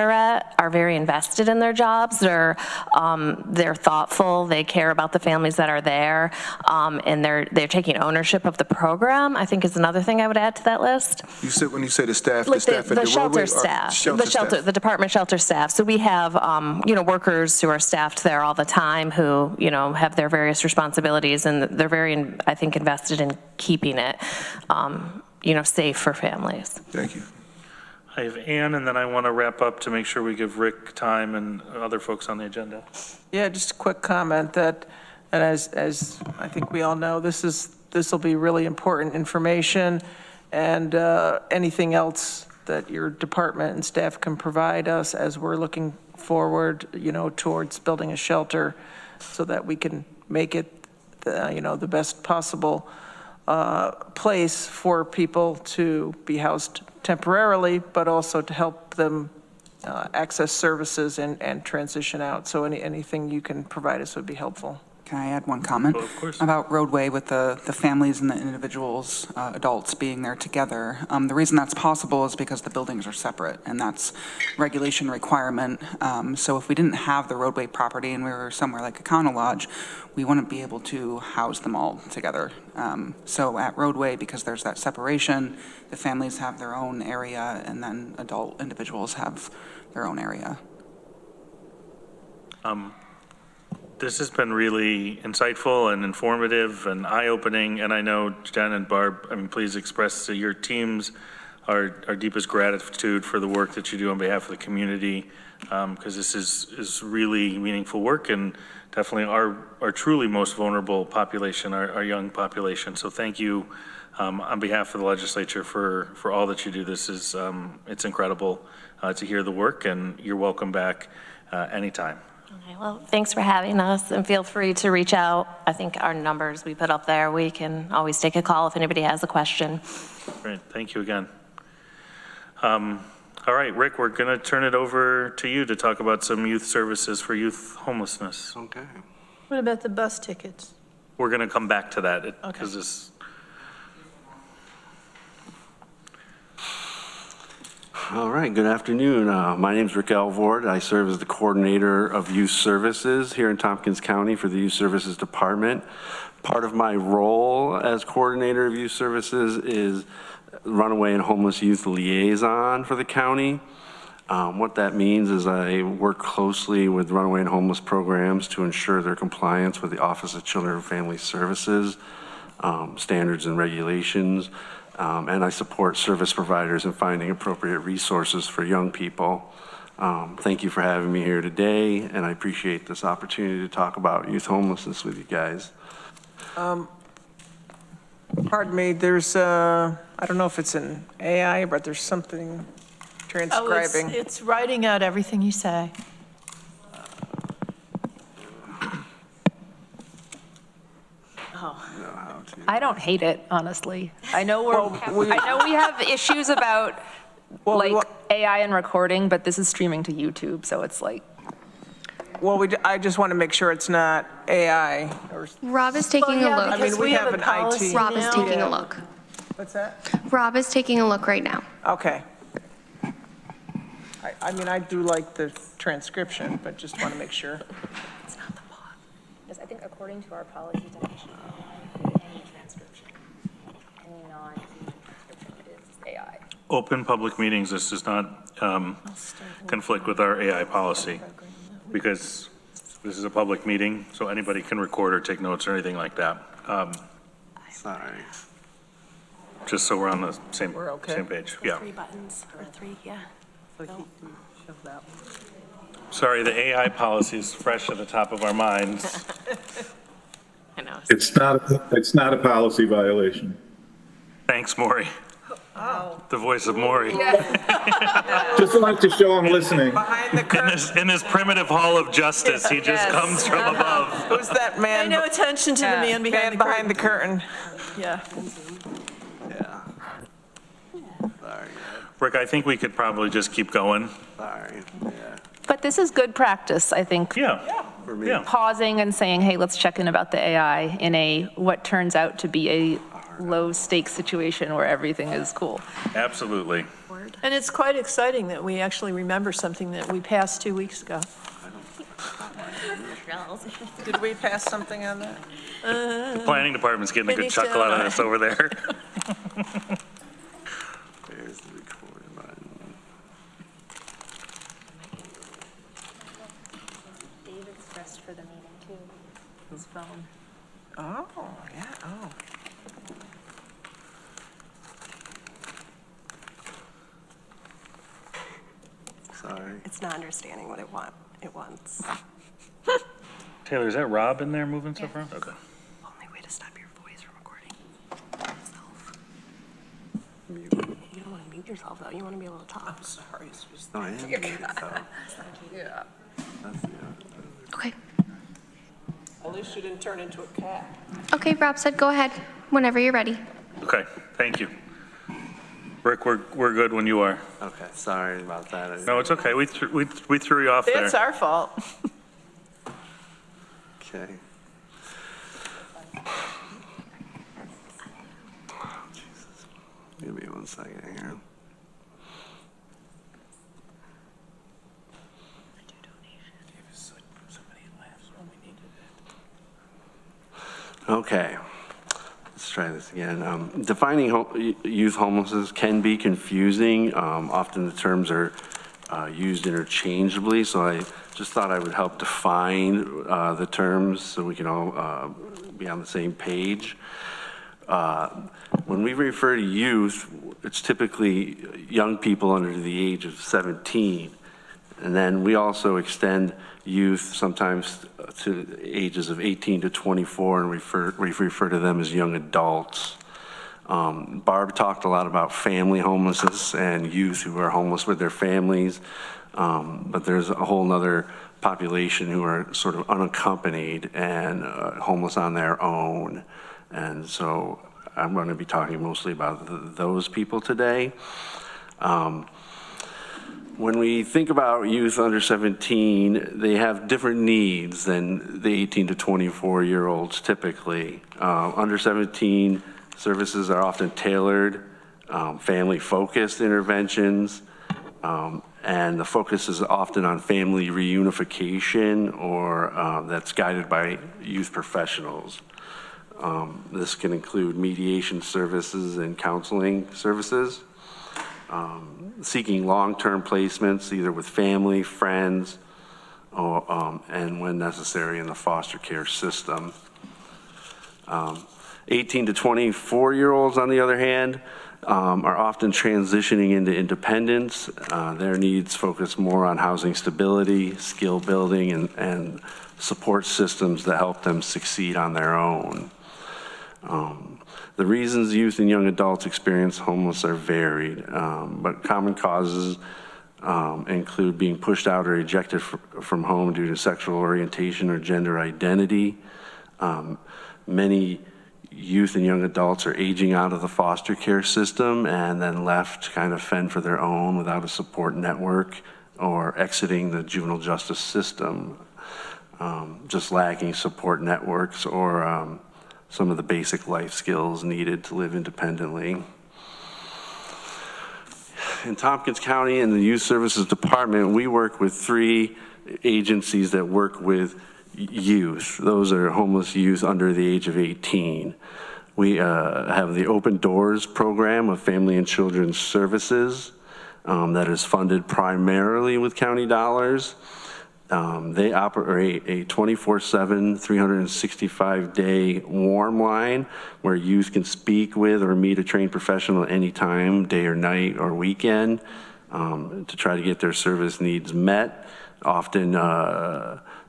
are very invested in their jobs. They're thoughtful. They care about the families that are there, and they're taking ownership of the program. I think is another thing I would add to that list. You said when you say the staff, Like the staff at the the shelter roadway staff, or staff? the department shelter staff. So we have workers who are staffed there all the time who have their various responsibilities, and they're very, I think, invested in keeping it safe for families. Thank you. I have Ann, and then I want to wrap up to make sure we give Rick time and other folks on the agenda. Yeah, just a quick comment that as I think we all know, this will be really important information, and anything else that your department and staff can provide us as we're looking forward, towards building a shelter so that we can make it, the best possible place for people to be housed temporarily, but also to help them access services and transition out. So anything you can provide us would be helpful. Can I add one comment? Of course. About roadway with the families and the individuals, adults being there together. The reason that's possible is because the buildings are separate, and that's regulation requirement. So if we didn't have the roadway property and we were somewhere like a county lodge, we wouldn't be able to house them all together. So at roadway, because there's that separation, the families have their own area, and then adult individuals have their own area. This has been really insightful and informative and eye-opening, and I know Jen and Barb, please express to your teams our deepest gratitude for the work that you do on behalf of the community, because this is really meaningful work and definitely our truly most vulnerable population, our young population. So thank you on behalf of the legislature for all that you do. This is, it's incredible to hear the work, and you're welcome back anytime. Okay, well, thanks for having us, and feel free to reach out. I think our numbers we put up there, we can always take a call if anybody has a question. Great, thank you again. All right, Rick, we're going to turn it over to you to talk about some youth services for youth homelessness. Okay. What about the bus tickets? We're going to come back to that because this. All right, good afternoon. My name is Rick Alvord. I serve as the coordinator of youth services here in Tompkins County for the Youth Services Department. Part of my role as coordinator of youth services is runaway and homeless youth liaison for the county. What that means is I work closely with runaway and homeless programs to ensure their compliance with the Office of Children and Family Services standards and regulations. And I support service providers in finding appropriate resources for young people. Thank you for having me here today, and I appreciate this opportunity to talk about youth homelessness with you guys. Pardon me, there's, I don't know if it's an AI, but there's something transcribing. Oh, it's writing out everything you say. I don't hate it, honestly. I know we have issues about AI and recording, but this is streaming to YouTube, so it's like. Well, I just want to make sure it's not AI. Rob is taking a look. I mean, we have an IT. Rob is taking a look. What's that? Rob is taking a look right now. Okay. I mean, I do like the transcription, but just want to make sure. It's not the bot. I think according to our policy definition, any transcription, any non-human transcription is AI. Open public meetings, this does not conflict with our AI policy because this is a public meeting, so anybody can record or take notes or anything like that. Sorry. Just so we're on the same okay. page. Yeah. 3 buttons or 3, yeah. Sorry, the AI policy is fresh at the top of our minds. I know. It's not a policy violation. Thanks, Maury. Oh. The voice of Maury. Just like to show I'm listening. Behind the curtain. In this primitive hall of justice, he just comes from above. Who's that man? Pay no attention to the man behind the curtain. Yeah. Sorry. Rick, I think we could probably just keep going. Sorry. Yeah. But this is good practice, I think. Yeah. Yeah. Pausing and saying, hey, let's check in about the AI in what turns out to be a low-stakes situation where everything is cool. Absolutely. And it's quite exciting that we actually remember something that we passed 2 weeks ago. Did we pass something on that? The planning department's getting a good Maybe chuckle out of this over there. There's the record button. David's stressed for the meeting too. His phone. Oh, yeah, oh. Sorry. It's not understanding what it wants. Taylor, is that Rob in there moving stuff around? Okay. Only way to stop your voice from recording yourself. Mute. You don't want to mute yourself, though. You want to be able to talk. I'm sorry. It's just, No, I am muted, though. yeah. That's the, Okay. At least you didn't turn into a cat. Okay, Rob said go ahead whenever you're ready. Okay, thank you. Rick, we're good when you are. Okay, sorry about that. No, it's okay. We threw you off there. It's our fault. Okay. Oh, Jesus. Give me 1 second here. Okay, let's try this again. Defining youth homelessness can be confusing. Often the terms are used interchangeably, so I just thought I would help define the terms so we can all be on the same page. When we refer to youth, it's typically young people under the age of 17. And then we also extend youth sometimes to ages of 18 to 24, and we refer to them as young adults. Barb talked a lot about family homelessness and youth who are homeless with their families, but there's a whole nother population who are sort of unaccompanied and homeless on their own. And so I'm going to be talking mostly about those people today. When we think about youth under 17, they have different needs than the 18 to 24-year-olds typically. Under 17 services are often tailored, family-focused interventions, and the focus is often on family reunification or that's guided by youth professionals. This can include mediation services and counseling services. Seeking long-term placements, either with family, friends, or, and when necessary in the foster care system. 18 to 24-year-olds, on the other hand, are often transitioning into independence. Their needs focus more on housing stability, skill building, and support systems that help them succeed on their own. The reasons youth and young adults experience homelessness are varied, but common causes include being pushed out or ejected from home due to sexual orientation or gender identity. Many youth and young adults are aging out of the foster care system and then left to kind of fend for their own without a support network or exiting the juvenile justice system, just lacking support networks or some of the basic life skills needed to live independently. In Tompkins County in the Youth Services Department, we work with 3 agencies that work with youth. Those are homeless youth under the age of 18. We have the Open Doors program of Family and Children's Services that is funded primarily with county dollars. They operate a 24/7, 365-day warm line where youth can speak with or meet a trained professional anytime, day or night or weekend, to try to get their service needs met. Often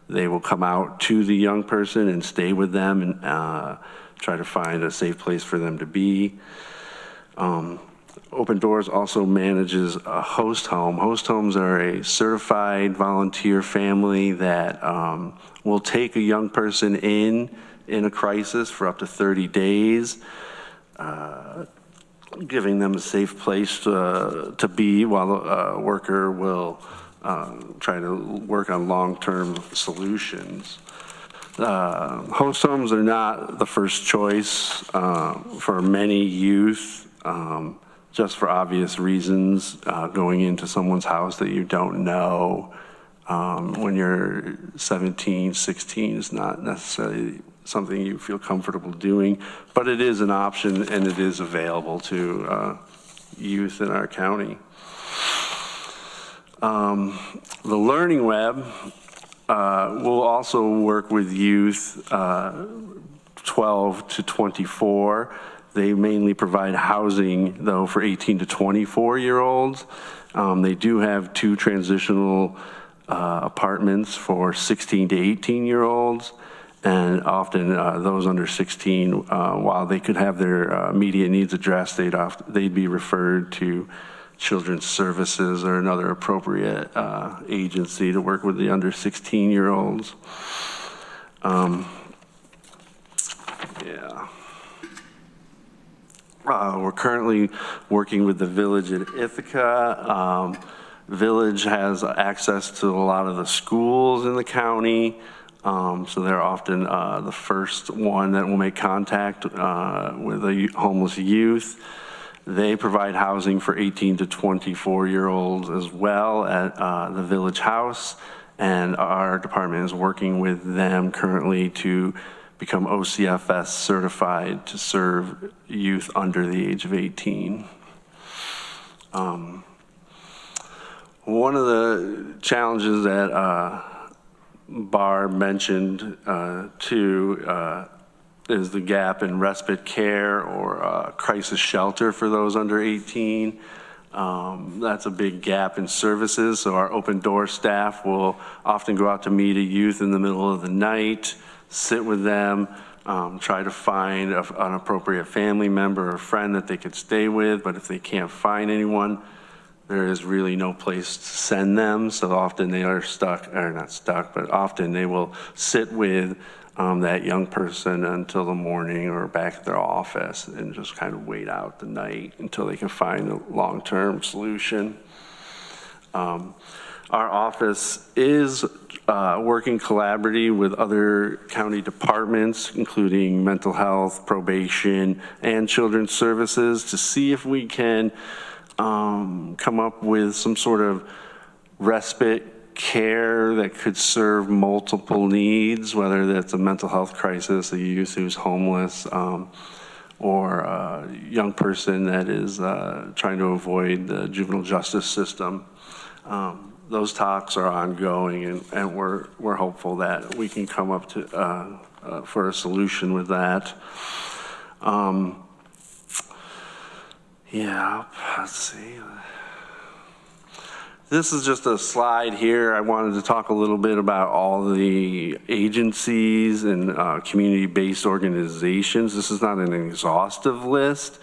they will come out to the young person and stay with them and try to find a safe place for them to be. Open Doors also manages a host home. Host homes are a certified volunteer family that will take a young person in a crisis for up to 30 days, giving them a safe place to be while a worker will try to work on long-term solutions. Host homes are not the first choice for many youth, just for obvious reasons. Going into someone's house that you don't know when you're 17, 16 is not necessarily something you feel comfortable doing, but it is an option and it is available to youth in our county. The Learning Web will also work with youth 12 to 24. They mainly provide housing, though, for 18 to 24-year-olds. They do have 2 transitional apartments for 16 to 18-year-olds, and often those under 16, while they could have their immediate needs addressed, they'd be referred to Children's Services or another appropriate agency to work with the under 16-year-olds. We're currently working with the Village at Ithaca. Village has access to a lot of the schools in the county, so they're often the first one that will make contact with a homeless youth. They provide housing for 18 to 24-year-olds as well at the Village House, and our department is working with them currently to become OCFS certified to serve youth under the age of 18. One of the challenges that Barb mentioned too is the gap in respite care or crisis shelter for those under 18. That's a big gap in services, so our open door staff will often go out to meet a youth in the middle of the night, sit with them, try to find an appropriate family member or friend that they could stay with, but if they can't find anyone, there is really no place to send them, so often they are stuck, or not stuck, but often they will sit with that young person until the morning or back at their office and just kind of wait out the night until they can find a long-term solution. Our office is working collaboratively with other county departments, including mental health, probation, and children's services, to see if we can come up with some sort of respite care that could serve multiple needs, whether that's a mental health crisis, a youth who's homeless, or a young person that is trying to avoid the juvenile justice system. Those talks are ongoing, and we're hopeful that we can come up to for a solution with that. Yeah, let's see. This is just a slide here. I wanted to talk a little bit about all the agencies and community-based organizations. This is not an exhaustive list,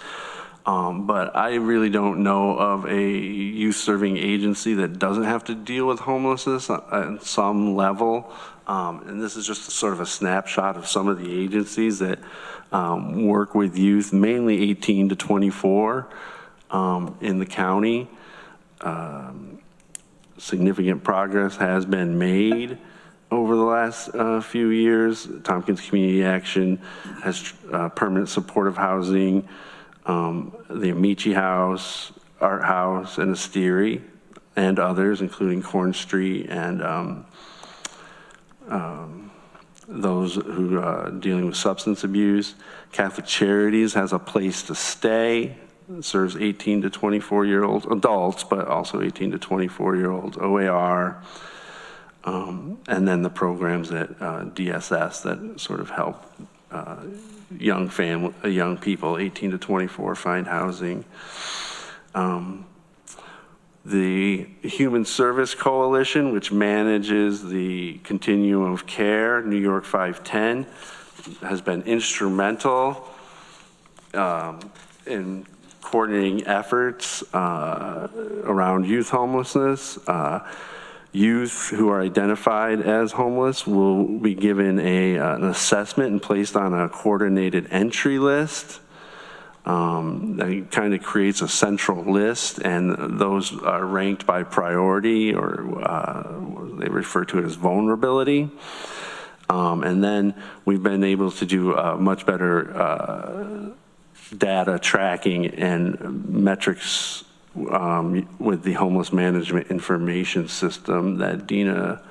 but I really don't know of a youth-serving agency that doesn't have to deal with homelessness at some level. And this is just sort of a snapshot of some of the agencies that work with youth, mainly 18 to 24 in the county. Significant progress has been made over the last few years. Tompkins Community Action has permanent supportive housing, the Amici House, Art House, and Asteri, and others, including Corn Street and those who are dealing with substance abuse. Catholic Charities has a place to stay. It serves 18 to 24-year-old adults, but also 18 to 24-year-olds, OAR, and then the programs at DSS that sort of help young people, 18 to 24, find housing. The Human Service Coalition, which manages the Continuum of Care, New York 510, has been instrumental in coordinating efforts around youth homelessness. Youth who are identified as homeless will be given an assessment and placed on a coordinated entry list. That kind of creates a central list, and those are ranked by priority, or they refer to it as vulnerability. And then we've been able to do much better data tracking and metrics with the homeless management information system that Dina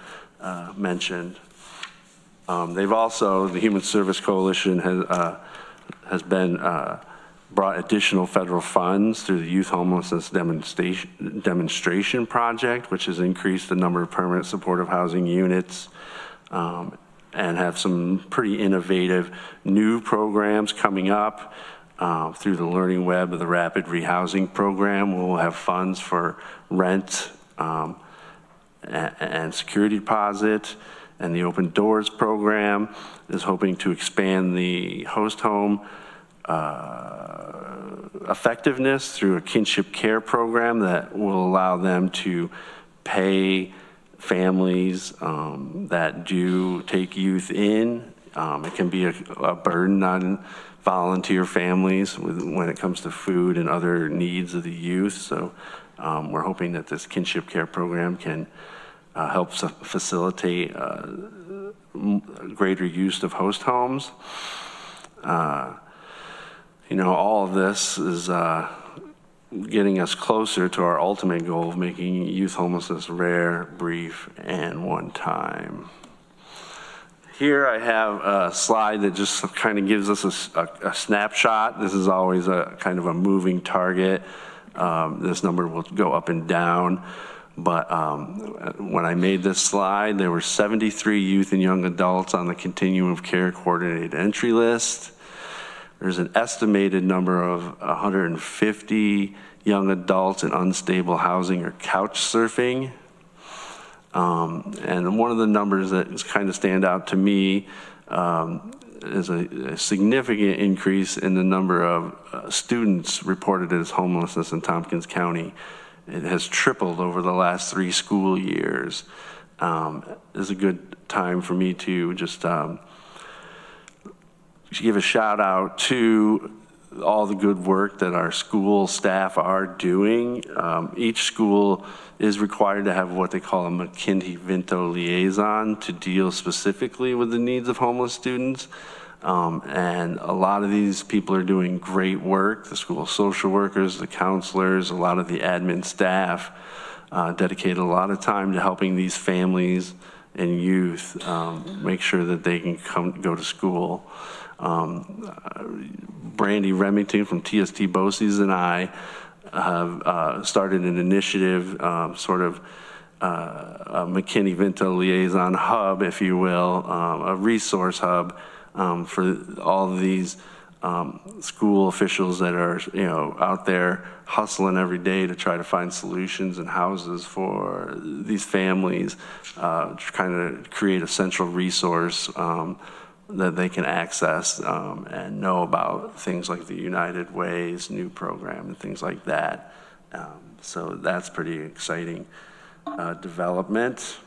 mentioned. They've also, the Human Service Coalition has been brought additional federal funds through the Youth Homelessness Demonstration Project, which has increased the number of permanent supportive housing units, and have some pretty innovative new programs coming up through the Learning Web of the Rapid Rehousing Program. We'll have funds for rent and security deposit, and the Open Doors program is hoping to expand the host home effectiveness through a kinship care program that will allow them to pay families that do take youth in. It can be a burden on volunteer families when it comes to food and other needs of the youth. So we're hoping that this kinship care program can help facilitate greater use of host homes. You know, all of this is getting us closer to our ultimate goal of making youth homelessness rare, brief, and one time. Here I have a slide that just kind of gives us a snapshot. This is always a kind of a moving target. This number will go up and down. But when I made this slide, there were 73 youth and young adults on the Continuum of Care Coordinated Entry List. There's an estimated number of 150 young adults in unstable housing or couch surfing. And one of the numbers that is kind of stand out to me is a significant increase in the number of students reported as homelessness in Tompkins County. It has tripled over the last 3 school years. It's a good time for me to just give a shout out to all the good work that our school staff are doing. Each school is required to have what they call a McKinney-Vento liaison to deal specifically with the needs of homeless students. And a lot of these people are doing great work. The school social workers, the counselors, a lot of the admin staff dedicate a lot of time to helping these families and youth make sure that they can go to school. Brandy Remington from TST BOCES and I have started an initiative, sort of a McKinney-Vento liaison hub, if you will, a resource hub for all of these school officials that are, you know, out there hustling every day to try to find solutions and houses for these families, kind of create a central resource that they can access and know about things like the United Way's new program and things like that. So that's pretty exciting development.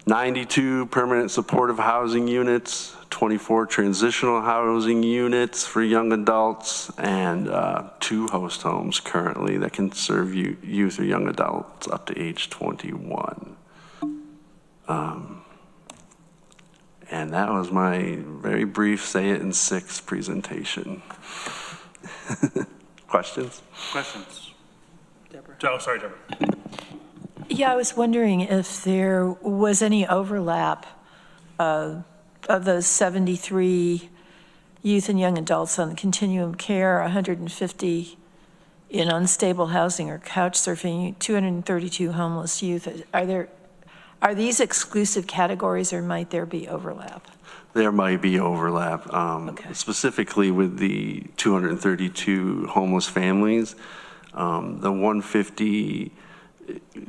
92 permanent supportive housing units, 24 transitional housing units for young adults, and 2 host homes currently that can serve youth or young adults up to age 21. And that was my very brief say it in 6 presentation. Questions? Questions? Deborah. Oh, sorry, Deborah. Yeah, I was wondering if there was any overlap of those 73 youth and young adults on the Continuum Care, 150 in unstable housing or couch surfing, 232 homeless youth. Are these exclusive categories, or might there be overlap? There might be overlap, specifically with the 232 homeless families. The 150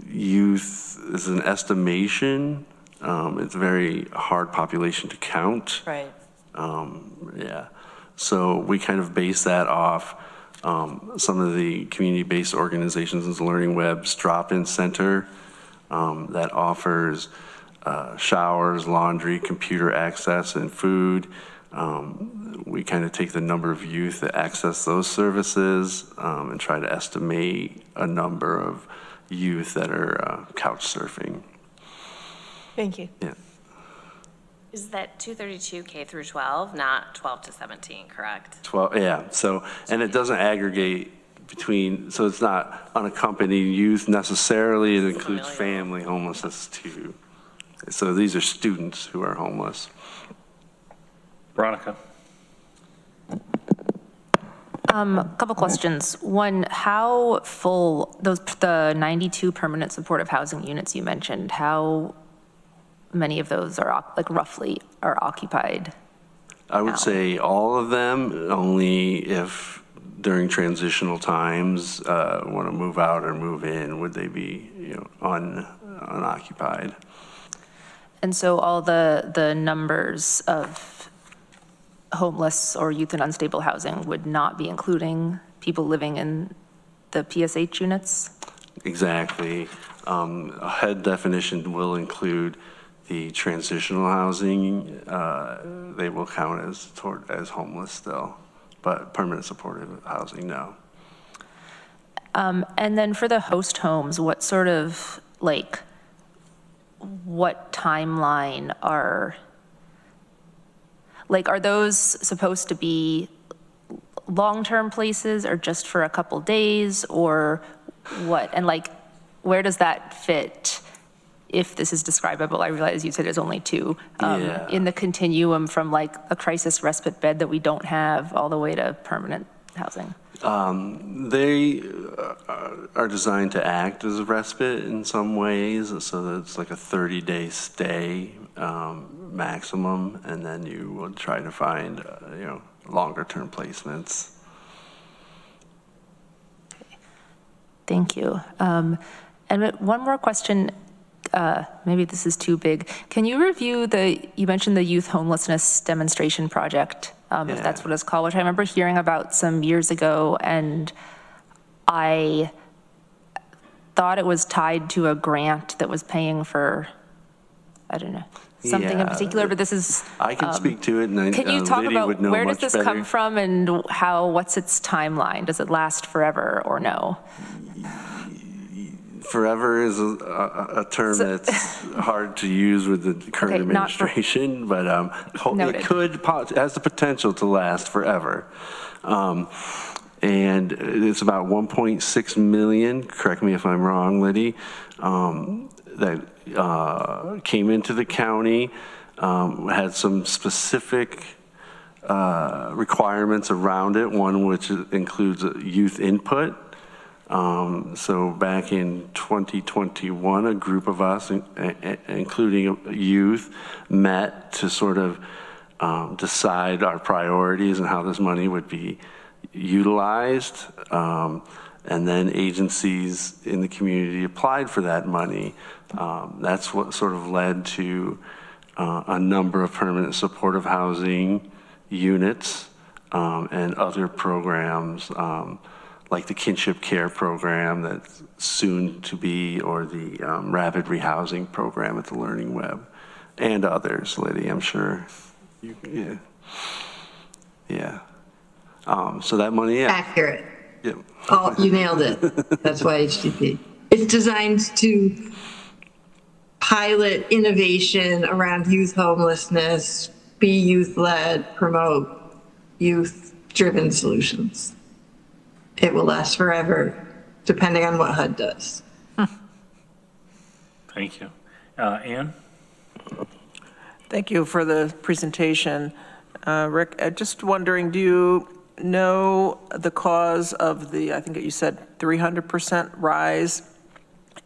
youth is an estimation. It's a very hard population to count. Right. Yeah. So we kind of base that off some of the community-based organizations as Learning Web's drop-in center that offers showers, laundry, computer access, and food. we kind of take the number of youth that access those services and try to estimate a number of youth that are couch surfing. Thank you. Yeah. Is that 232 K through 12, not 12 to 17, correct? 12, yeah. So, and it doesn't aggregate between, so it's not unaccompanied youth necessarily. It includes family homelessness too. So these are students who are homeless. Veronica. A couple questions. One, how full the 92 permanent supportive housing units you mentioned, how many of those are like roughly are occupied? I would say all of them, only if during transitional times want to move out or move in, would they be, unoccupied. And so all the numbers of homeless or youth in unstable housing would not be including people living in the PSH units? Exactly. A HUD definition will include the transitional housing. They will count as homeless still, but permanent supportive housing, no. And then for the host homes, what sort of what timeline are those supposed to be long-term places or just for a couple days or what? And where does that fit if this is describable? I realize you said it's only two. In the continuum from a crisis respite bed that we don't have all the way to permanent housing. They are designed to act as a respite in some ways, so that it's like a 30-day stay maximum, and then you will try to find longer-term placements. Thank you. And one more question. Maybe this is too big. Can you review you mentioned the youth homelessness demonstration project, if that's what it's called, which I remember hearing about some years ago, and I thought it was tied to a grant that was paying for, I don't know, something in particular, but this is... I can speak to it, and can you talk Lydia about where does this come better. from and what's its timeline? Does it last forever or no? Forever is a term that's hard to use with the current administration, but it has the potential to last forever. And it's about 1.6 million, correct me if I'm wrong, Liddy, that came into the county, had some specific requirements around it, one which includes youth input. So back in 2021, a group of us, including youth, met to sort of decide our priorities and how this money would be utilized. And then agencies in the community applied for that money. That's what sort of led to a number of permanent supportive housing units and other programs, like the kinship care program that's soon to be, or the rapid rehousing program at the Learning Web, and others, Liddy, I'm sure. So that money, Accurate. Yeah. Oh, you nailed it. That's why HTP. It's designed to pilot innovation around youth homelessness, be youth-led, promote youth-driven solutions. It will last forever, depending on what HUD does. Thank you. Ann? Thank you for the presentation. Rick, just wondering, do you know the cause of the, I think you said 300% rise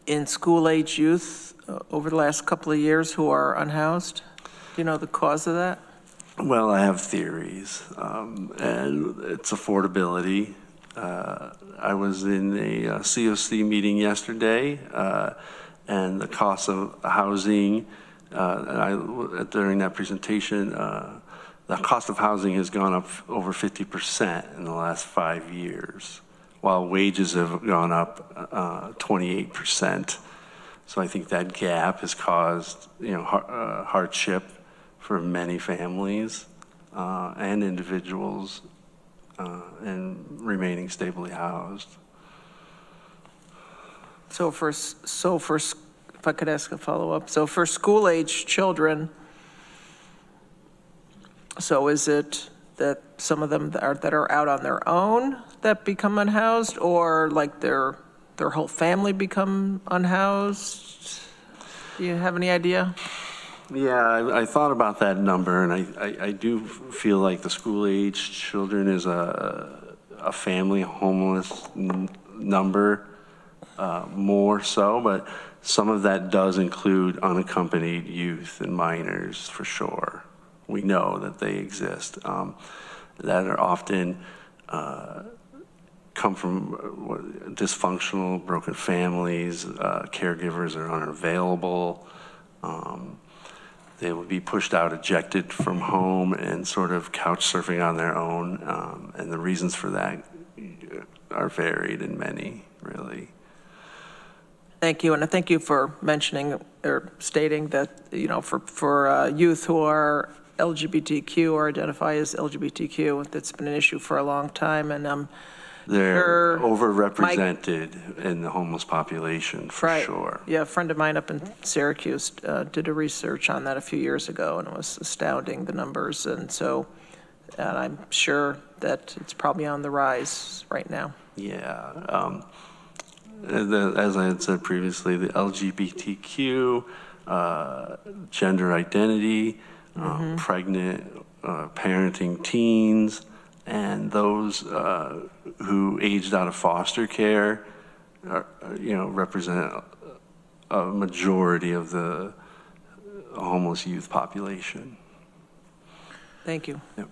in school-age youth over the last couple of years who are unhoused? Do you know the cause of that? Well, I have theories, and it's affordability. I was in a COC meeting yesterday, and the cost of housing, during that presentation, the cost of housing has gone up over 50% in the last 5 years, while wages have gone up 28%. So I think that gap has caused hardship for many families. and individuals and remaining stably housed. So if I could ask a follow-up, so for school-age children, so is it that some of them that are out on their own that become unhoused, or like their whole family become unhoused? Do you have any idea? Yeah, I thought about that number, and I do feel like the school-age children is a family homeless number more so, but some of that does include unaccompanied youth and minors for sure. We know that they exist, that are often come from dysfunctional, broken families, caregivers are unavailable. They will be pushed out, ejected from home, and sort of couch surfing on their own. And the reasons for that are varied and many, really. Thank you, and thank you for mentioning or stating that, you know, for youth who are LGBTQ or identify as LGBTQ, that's been an issue for a long time, and they're overrepresented in the homeless population, for sure. Yeah, a friend of mine up in Syracuse did a research on that a few years ago, and it was astounding, the numbers. And so I'm sure that it's probably on the rise right now. Yeah. As I had said previously, the LGBTQ, gender identity, pregnant, parenting teens, and those who aged out of foster care, represent a majority of the homeless youth population. Thank you. Yep.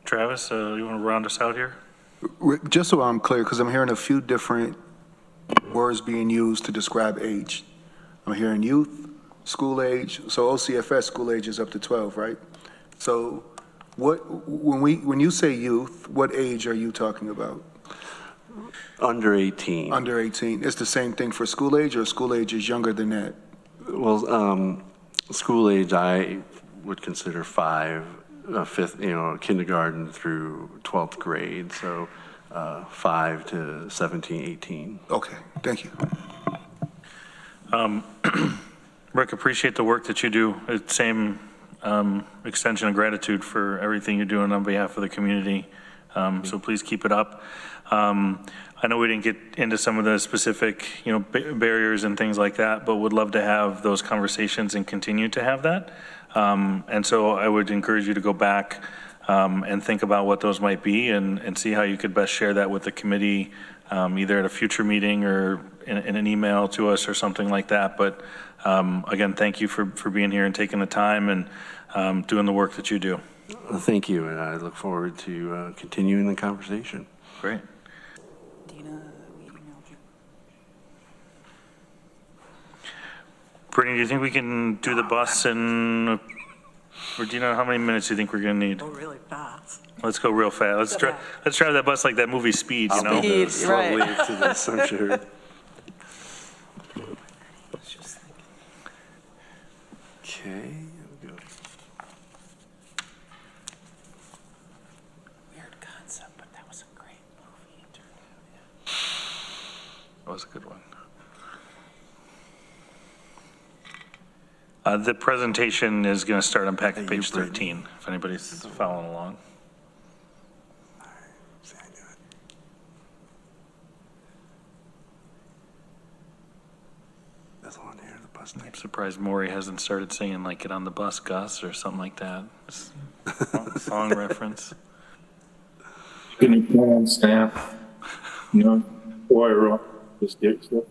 Travis, you want to round us out here? Just so I'm clear, because I'm hearing a few different words being used to describe age. I'm hearing youth, school age. So OCFS school age is up to 12, right? So when you say youth, what age are you talking about? Under 18. Under 18. It's the same thing for school age, or school age is younger than that? Well, school age I would consider fifth, kindergarten through 12th grade. So 5 to 17, 18. Okay, thank you. Rick, appreciate the work that you do. Same extension of gratitude for everything you're doing on behalf of the community. So please keep it up. I know we didn't get into some of the specific, barriers and things like that, but would love to have those conversations and continue to have that. And so I would encourage you to go back and think about what those might be and see how you could best share that with the committee, either at a future meeting or in an email to us or something like that. But again, thank you for being here and taking the time and doing the work that you do. Thank you, and I look forward to continuing the conversation. Great. Brittany, do you think we can do the bus in, or do you know how many minutes do you think we're going to need? Go really fast. Let's go real fast. Let's drive that bus like that movie Speed, you know? Speed, Slowly right. to this, I'm sure. Okay, here we go. Weird concept, but that was a great movie. It turned out, That was a good one. The presentation is going to start on page 13, if anybody's following along. That's on here, the bus. I'm surprised Maury hasn't started singing like "Get on the Bus, Gus" or something like that. Song reference. Can you plan on staff? Why rock this dick stuff?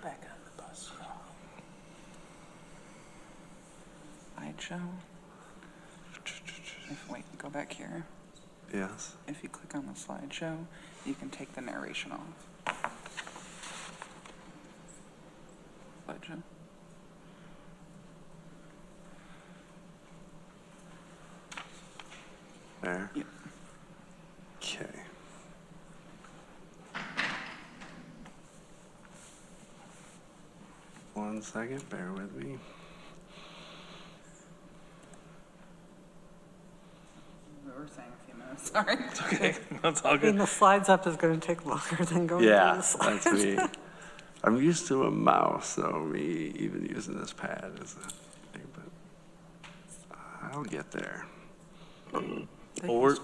back on the bus. Slideshow. Wait, go back here. Yes. If you click on the slideshow, you can take the narration off. Slideshow. There? Yep. Okay. One second, bear with me. Sorry. It's okay. That's all I mean, good. the slides up is going to take longer than going through Yeah, the slides. that's me. I'm used to a mouse, so me even using this pad is a thing, but I'll get there. Well, we're,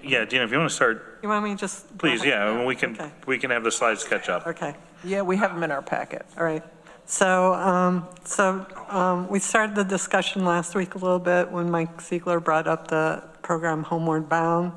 yeah, Dina, if you want to start, You want me to just? please, yeah, and Okay. we can have the slides catch up. Okay. Yeah, we have them in our packet. All right. So, we started the discussion last week a little bit when Mike Sigler brought up the program Homeward Bound.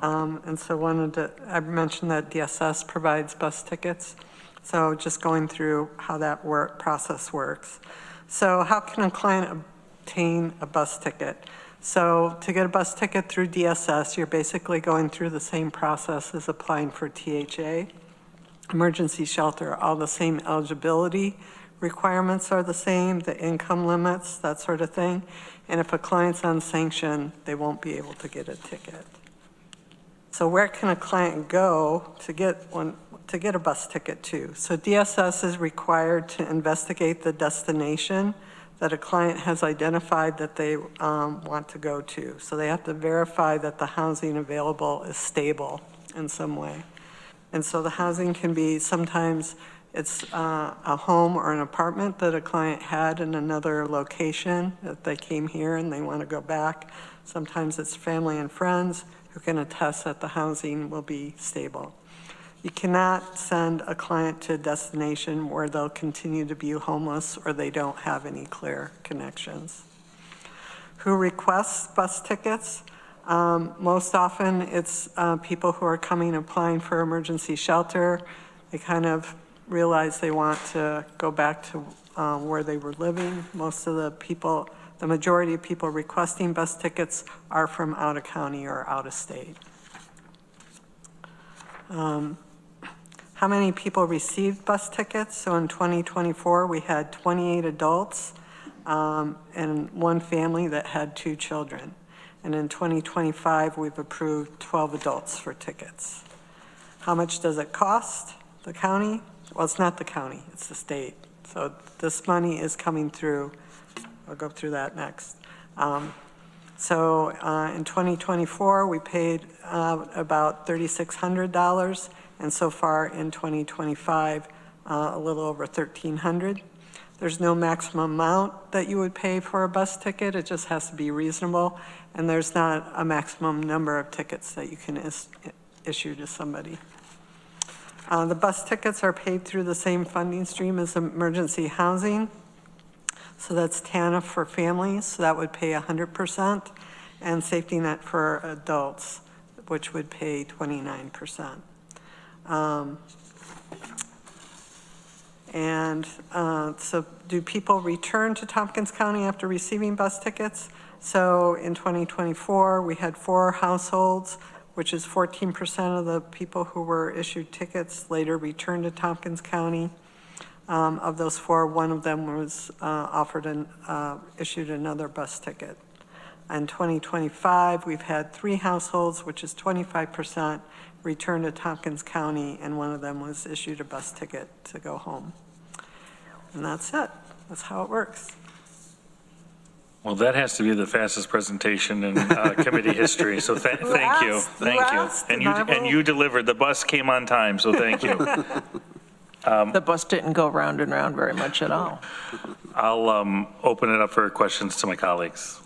And so I mentioned that DSS provides bus tickets. So just going through how that process works. So how can a client obtain a bus ticket? So to get a bus ticket through DSS, you're basically going through the same process as applying for THA. Emergency shelter, all the same eligibility requirements are the same, the income limits, that sort of thing. And if a client's on sanction, they won't be able to get a ticket. So where can a client go to get a bus ticket to? So DSS is required to investigate the destination that a client has identified that they want to go to. So they have to verify that the housing available is stable in some way. And so the housing can be, sometimes it's a home or an apartment that a client had in another location that they came here and they want to go back. Sometimes it's family and friends who can attest that the housing will be stable. You cannot send a client to a destination where they'll continue to be homeless or they don't have any clear connections. Who requests bus tickets? Most often it's people who are applying for emergency shelter. They kind of realize they want to go back to where they were living. Most of the majority of people requesting bus tickets are from out of county or out of state. How many people received bus tickets? So in 2024, we had 28 adults and one family that had 2 children. And in 2025, we've approved 12 adults for tickets. How much does it cost the county? Well, it's not the county, it's the state. So this money is coming through. I'll go through that next. So in 2024, we paid about $3,600, and so far in 2025, a little over $1,300. There's no maximum amount that you would pay for a bus ticket. It just has to be reasonable, and there's not a maximum number of tickets that you can issue to somebody. The bus tickets are paid through the same funding stream as emergency housing. So that's TANF for families, so that would pay 100%, and safety net for adults, which would pay 29%. So do people return to Tompkins County after receiving bus tickets? So in 2024, we had 4 households, which is 14% of the people who were issued tickets later returned to Tompkins County. Of those 4, one of them was issued another bus ticket. In 2025, we've had 3 households, which is 25%, return to Tompkins County, and one of them was issued a bus ticket to go home. And that's it. That's how it works. Well, that has to be the fastest presentation in committee history, so thank you. Thank you. And you delivered. The bus came on time, so thank you. The bus didn't go round and round very much at all. I'll open it up for questions to my colleagues.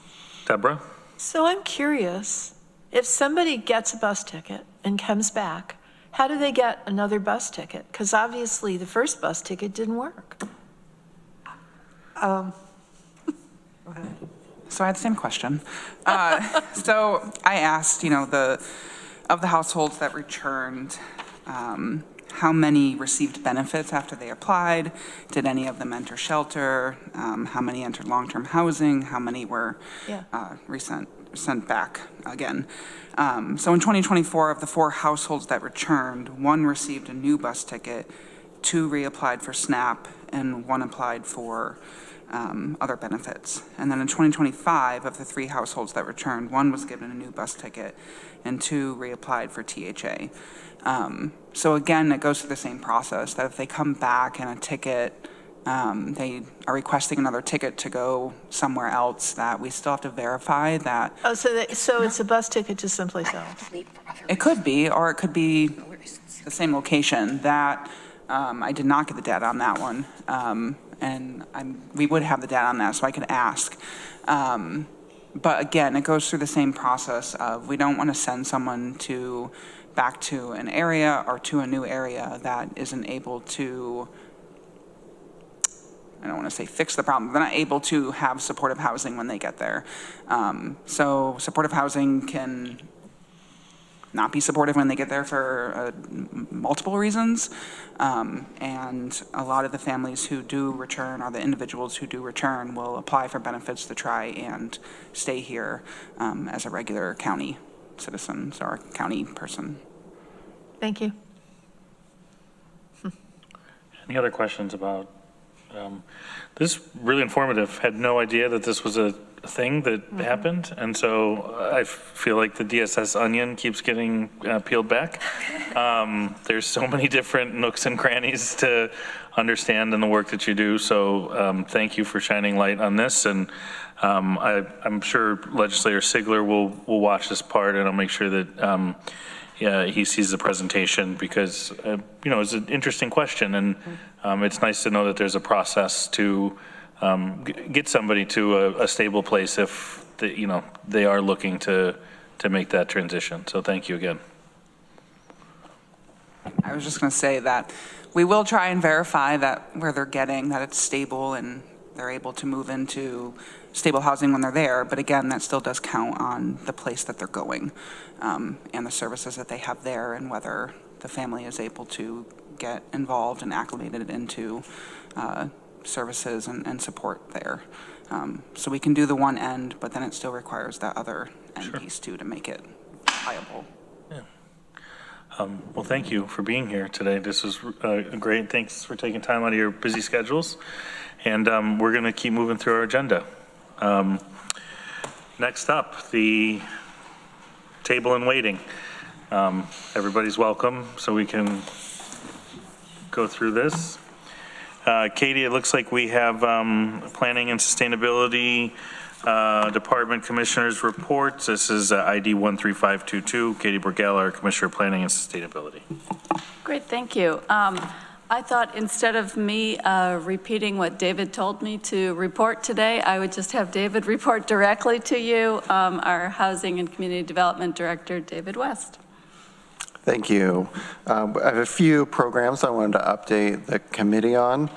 Deborah? So I'm curious, if somebody gets a bus ticket and comes back, how do they get another bus ticket? Because obviously the first bus ticket didn't work. Go ahead. So I had the same question. So I asked, of the households that returned, how many received benefits after they applied? Did any of them enter shelter? How many entered long-term housing? How many were sent back again? So in 2024, of the 4 households that returned, 1 received a new bus ticket, 2 reapplied for SNAP, and 1 applied for other benefits. And then in 2025, of the 3 households that returned, 1 was given a new bus ticket and 2 reapplied for THA. So again, it goes through the same process that if they come back and a ticket they are requesting another ticket to go somewhere else that we still have to verify that. Oh, so it's a bus ticket to someplace else? It could be, or it could be the same location. That, I did not get the data on that one. And we would have the data on that, so I could ask. But again, it goes through the same process of, we don't want to send someone back to an area or to a new area that isn't able to, I don't want to say fix the problem, they're not able to have supportive housing when they get there. So supportive housing can not be supportive when they get there for multiple reasons. And a lot of the families who do return, or the individuals who do return, will apply for benefits to try and stay here as a regular county citizen or a county person. Thank you. Any other questions about, this is really informative. Had no idea that this was a thing that happened. And so I feel like the DSS onion keeps getting peeled back. There's so many different nooks and crannies to understand in the work that you do. So thank you for shining light on this. And I'm sure Legislator Sigler will watch this part, and I'll make sure that he sees the presentation, because it's an interesting question, and it's nice to know that there's a process to get somebody to a stable place if they are looking to make that transition. So thank you again. I was just going to say that we will try and verify that where they're getting, that it's stable and they're able to move into stable housing when they're there. But again, that still does count on the place that they're going and the services that they have there, and whether the family is able to get involved and acclimated into services and support there. So we can do the one end, but then it still requires that other end piece too to make it viable. Yeah. Well, thank you for being here today. This was great. Thanks for taking time out of your busy schedules. And we're going to keep moving through our agenda. Next up, the table in waiting. Everybody's welcome, so we can go through this. Katie, it looks like we have Planning and Sustainability Department Commissioners Reports. This is ID 13522. Katie Burgell, our Commissioner of Planning and Sustainability. Great, thank you. I thought instead of me repeating what David told me to report today, I would just have David report directly to you, our Housing and Community Development Director, David West. Thank you. I have a few programs I wanted to update the committee on.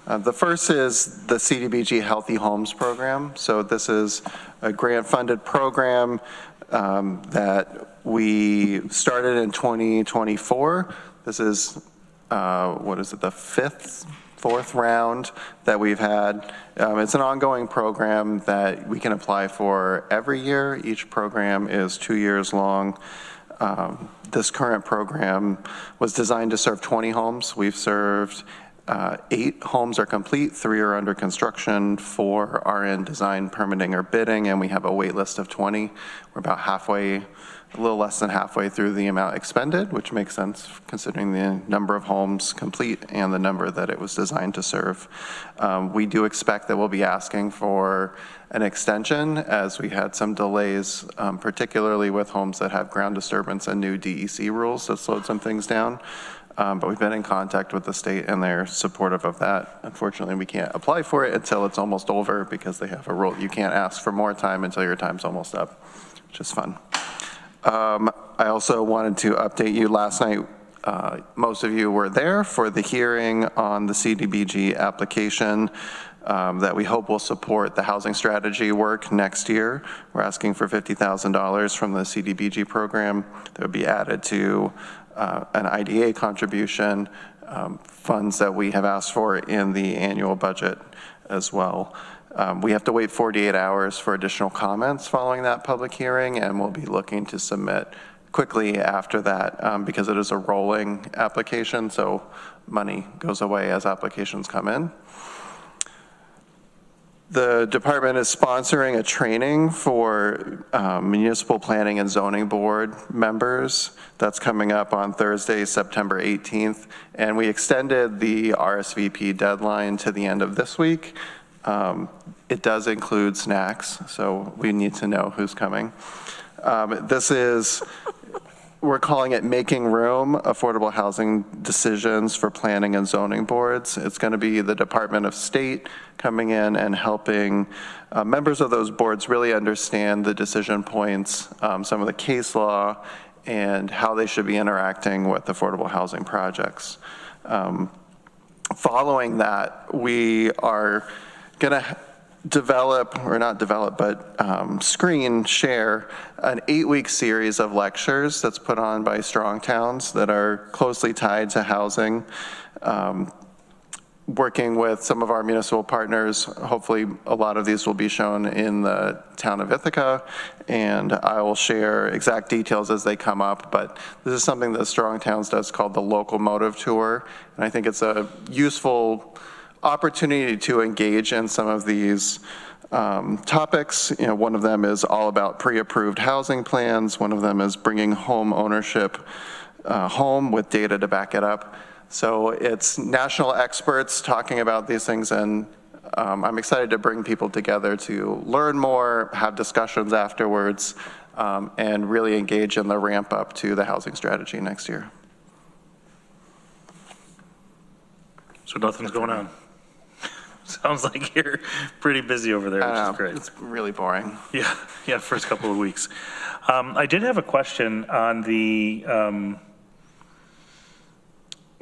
The first is the CDBG Healthy Homes program. So this is a grant-funded program that we started in 2024. This is, the fourth round that we've had. It's an ongoing program that we can apply for every year. Each program is 2 years long. This current program was designed to serve 20 homes. We've served 8 homes are complete, 3 are under construction, 4 are in design, permitting, or bidding, and we have a wait list of 20. We're about halfway, a little less than halfway through the amount expended, which makes sense considering the number of homes complete and the number that it was designed to serve. We do expect that we'll be asking for an extension, as we had some delays, particularly with homes that have ground disturbance and new DEC rules that slowed some things down. But we've been in contact with the state and they're supportive of that. Unfortunately, we can't apply for it until it's almost over, because they have a rule. You can't ask for more time until your time's almost up, which is fun. I also wanted to update you. Last night, most of you were there for the hearing on the CDBG application that we hope will support the housing strategy work next year. We're asking for $50,000 from the CDBG program that would be added to an IDA contribution, funds that we have asked for in the annual budget as well. We have to wait 48 hours for additional comments following that public hearing, and we'll be looking to submit quickly after that because it is a rolling application, so money goes away as applications come in. The department is sponsoring a training for municipal planning and zoning board members. That's coming up on Thursday, September 18th. And we extended the RSVP deadline to the end of this week. It does include snacks, so we need to know who's coming. We're calling it Making Room, Affordable Housing Decisions for Planning and Zoning Boards. It's going to be the Department of State coming in and helping members of those boards really understand the decision points, some of the case law, and how they should be interacting with affordable housing projects. Following that, we are going to share an 8-week series of lectures that's put on by Strong Towns that are closely tied to housing. Working with some of our municipal partners, hopefully a lot of these will be shown in the town of Ithaca, and I will share exact details as they come up, but this is something that Strong Towns does called the Locomotive Tour, and I think it's a useful opportunity to engage in some of these topics. You know, one of them is all about pre-approved housing plans. One of them is bringing home ownership home with data to back it up. So it's national experts talking about these things, and I'm excited to bring people together to learn more, have discussions afterwards, and really engage in the ramp up to the housing strategy next year. So nothing's going on. Sounds like you're pretty busy over there, which is great. It's really boring. Yeah, first couple of weeks. I did have a question on the,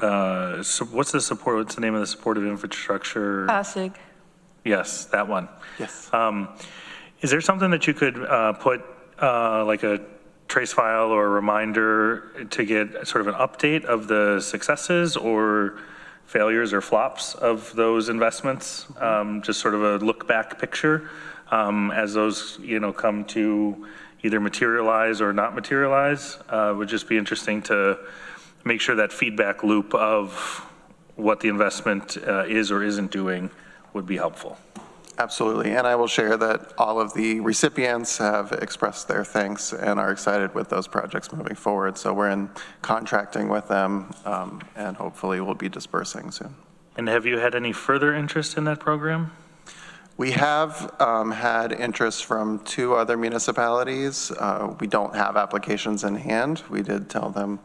so what's the name of the supportive infrastructure? SIG. Yes, that one. Yes. Is there something that you could put like a trace file or a reminder to get sort of an update of the successes or failures or flops of those investments? Just sort of a look back picture as those, come to either materialize or not materialize. Would just be interesting to make sure that feedback loop of what the investment is or isn't doing would be helpful. Absolutely, and I will share that all of the recipients have expressed their thanks and are excited with those projects moving forward. So we're in contracting with them, and hopefully we'll be dispersing soon. And have you had any further interest in that program? We have had interest from 2 other municipalities. We don't have applications in hand. We did tell them,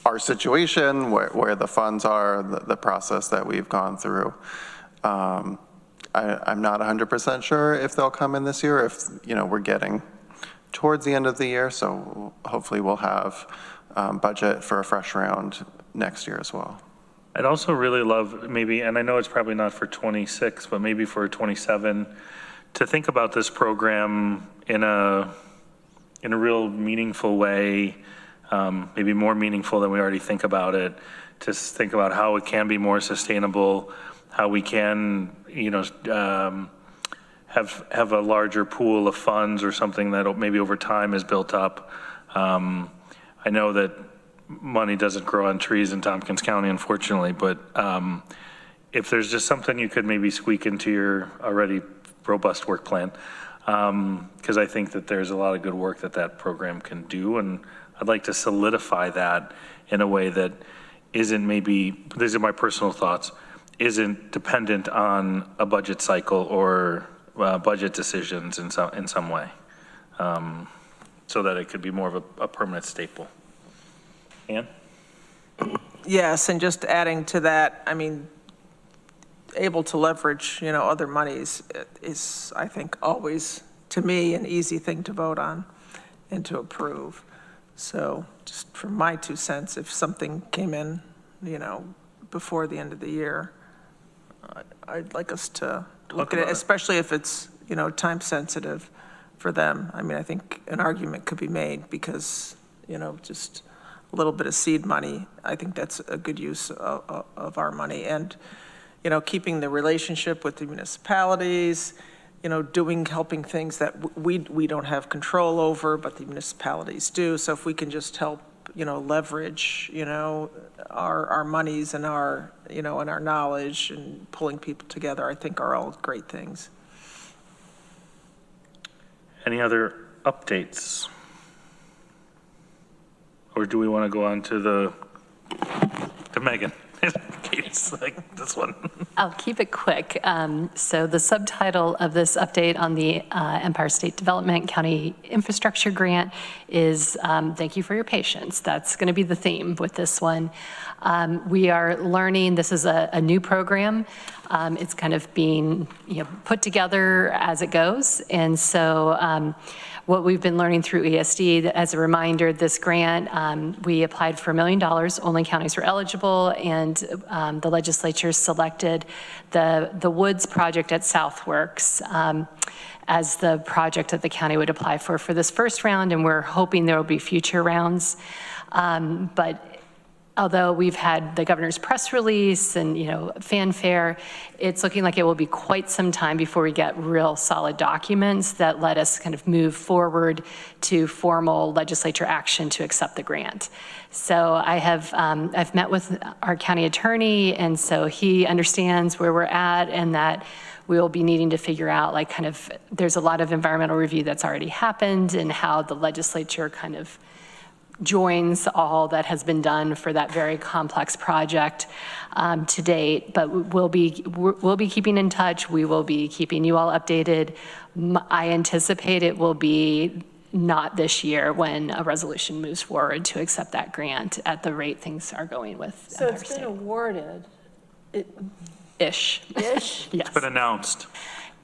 our situation, where the funds are, the process that we've gone through. I'm not 100% sure if they'll come in this year, if, we're getting towards the end of the year. So hopefully we'll have budget for a fresh round next year as well. I'd also really love maybe, and I know it's probably not for 26, but maybe for 27, to think about this program in a real meaningful way, maybe more meaningful than we already think about it, to think about how it can be more sustainable, how we can, have a larger pool of funds or something that maybe over time is built up. I know that money doesn't grow on trees in Tompkins County, unfortunately, but if there's just something you could maybe squeak into your already robust work plan, because I think that there's a lot of good work that program can do, and I'd like to solidify that in a way that isn't maybe, these are my personal thoughts, isn't dependent on a budget cycle or budget decisions in some way, so that it could be more of a permanent staple. Ann? Yes, and just adding to that, I mean, able to leverage, other monies is, I think, always, to me, an easy thing to vote on and to approve. So just from my 2 cents, if something came in, before the end of the year, I'd like us to look at it, especially if it's, time sensitive for them. I mean, I think an argument could be made because, just a little bit of seed money, I think that's a good use of our money. And, keeping the relationship with the municipalities, helping things that we don't have control over, but the municipalities do. So if we can just help leverage, our monies and our, and our knowledge and pulling people together, I think are all great things. Any other updates? Or do we want to go on to Megan? It's like this one. I'll keep it quick. So the subtitle of this update on the Empire State Development County Infrastructure Grant is thank you for your patience. That's going to be the theme with this one. We are learning, this is a new program. It's kind of being put together as it goes. And so what we've been learning through ESD, as a reminder, this grant, we applied for $1 million, only counties were eligible, and the legislature selected the Woods project at Southworks as the project that the county would apply for this first round, and we're hoping there will be future rounds. But although we've had the governor's press release and, fanfare, it's looking like it will be quite some time before we get real solid documents that let us kind of move forward to formal legislature action to accept the grant. So I've met with our county attorney, and so he understands where we're at and that we will be needing to figure out, there's a lot of environmental review that's already happened and how the legislature kind of joins all that has been done for that very complex project to date, but we'll be keeping in touch. We will be keeping you all updated. I anticipate it will be not this year when a resolution moves forward to accept that grant at the rate things are going with. So it's been awarded. Ish. Ish? Yes. It's been announced.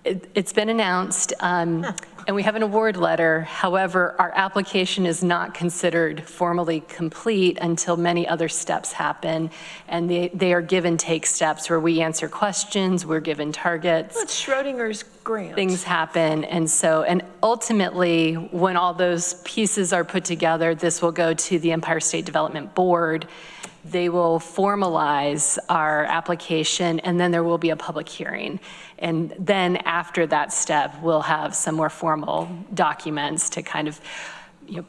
It's been announced, and we have an award letter. However, our application is not considered formally complete until many other steps happen, and they are give and take steps where we answer questions, we're given targets. Well, it's Schrodinger's grant. Things happen, and ultimately, when all those pieces are put together, this will go to the Empire State Development Board. They will formalize our application, and then there will be a public hearing. And then after that step, we'll have some more formal documents to kind of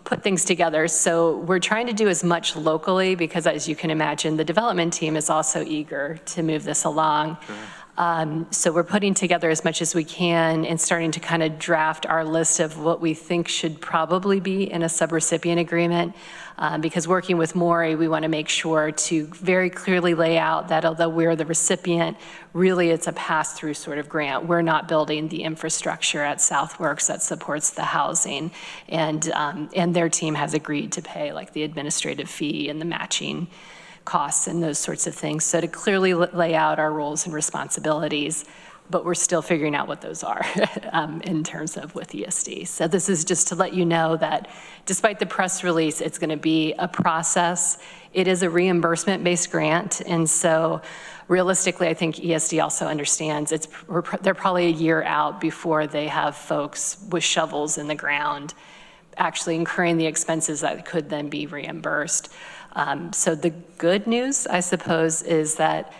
put things together. So we're trying to do as much locally because, as you can imagine, the development team is also eager to move this along. Sure. So we're putting together as much as we can and starting to kind of draft our list of what we think should probably be in a subrecipient agreement. Because working with Maury, we want to make sure to very clearly lay out that although we're the recipient, really it's a pass-through sort of grant. We're not building the infrastructure at Southworks that supports the housing, and their team has agreed to pay the administrative fee and the matching costs and those sorts of things. So to clearly lay out our roles and responsibilities, but we're still figuring out what those are in terms of with ESD. So this is just to let you know that despite the press release, it's going to be a process. It is a reimbursement-based grant, and so realistically, I think ESD also understands they're probably a year out before they have folks with shovels in the ground actually incurring the expenses that could then be reimbursed. So the good news, I suppose, is that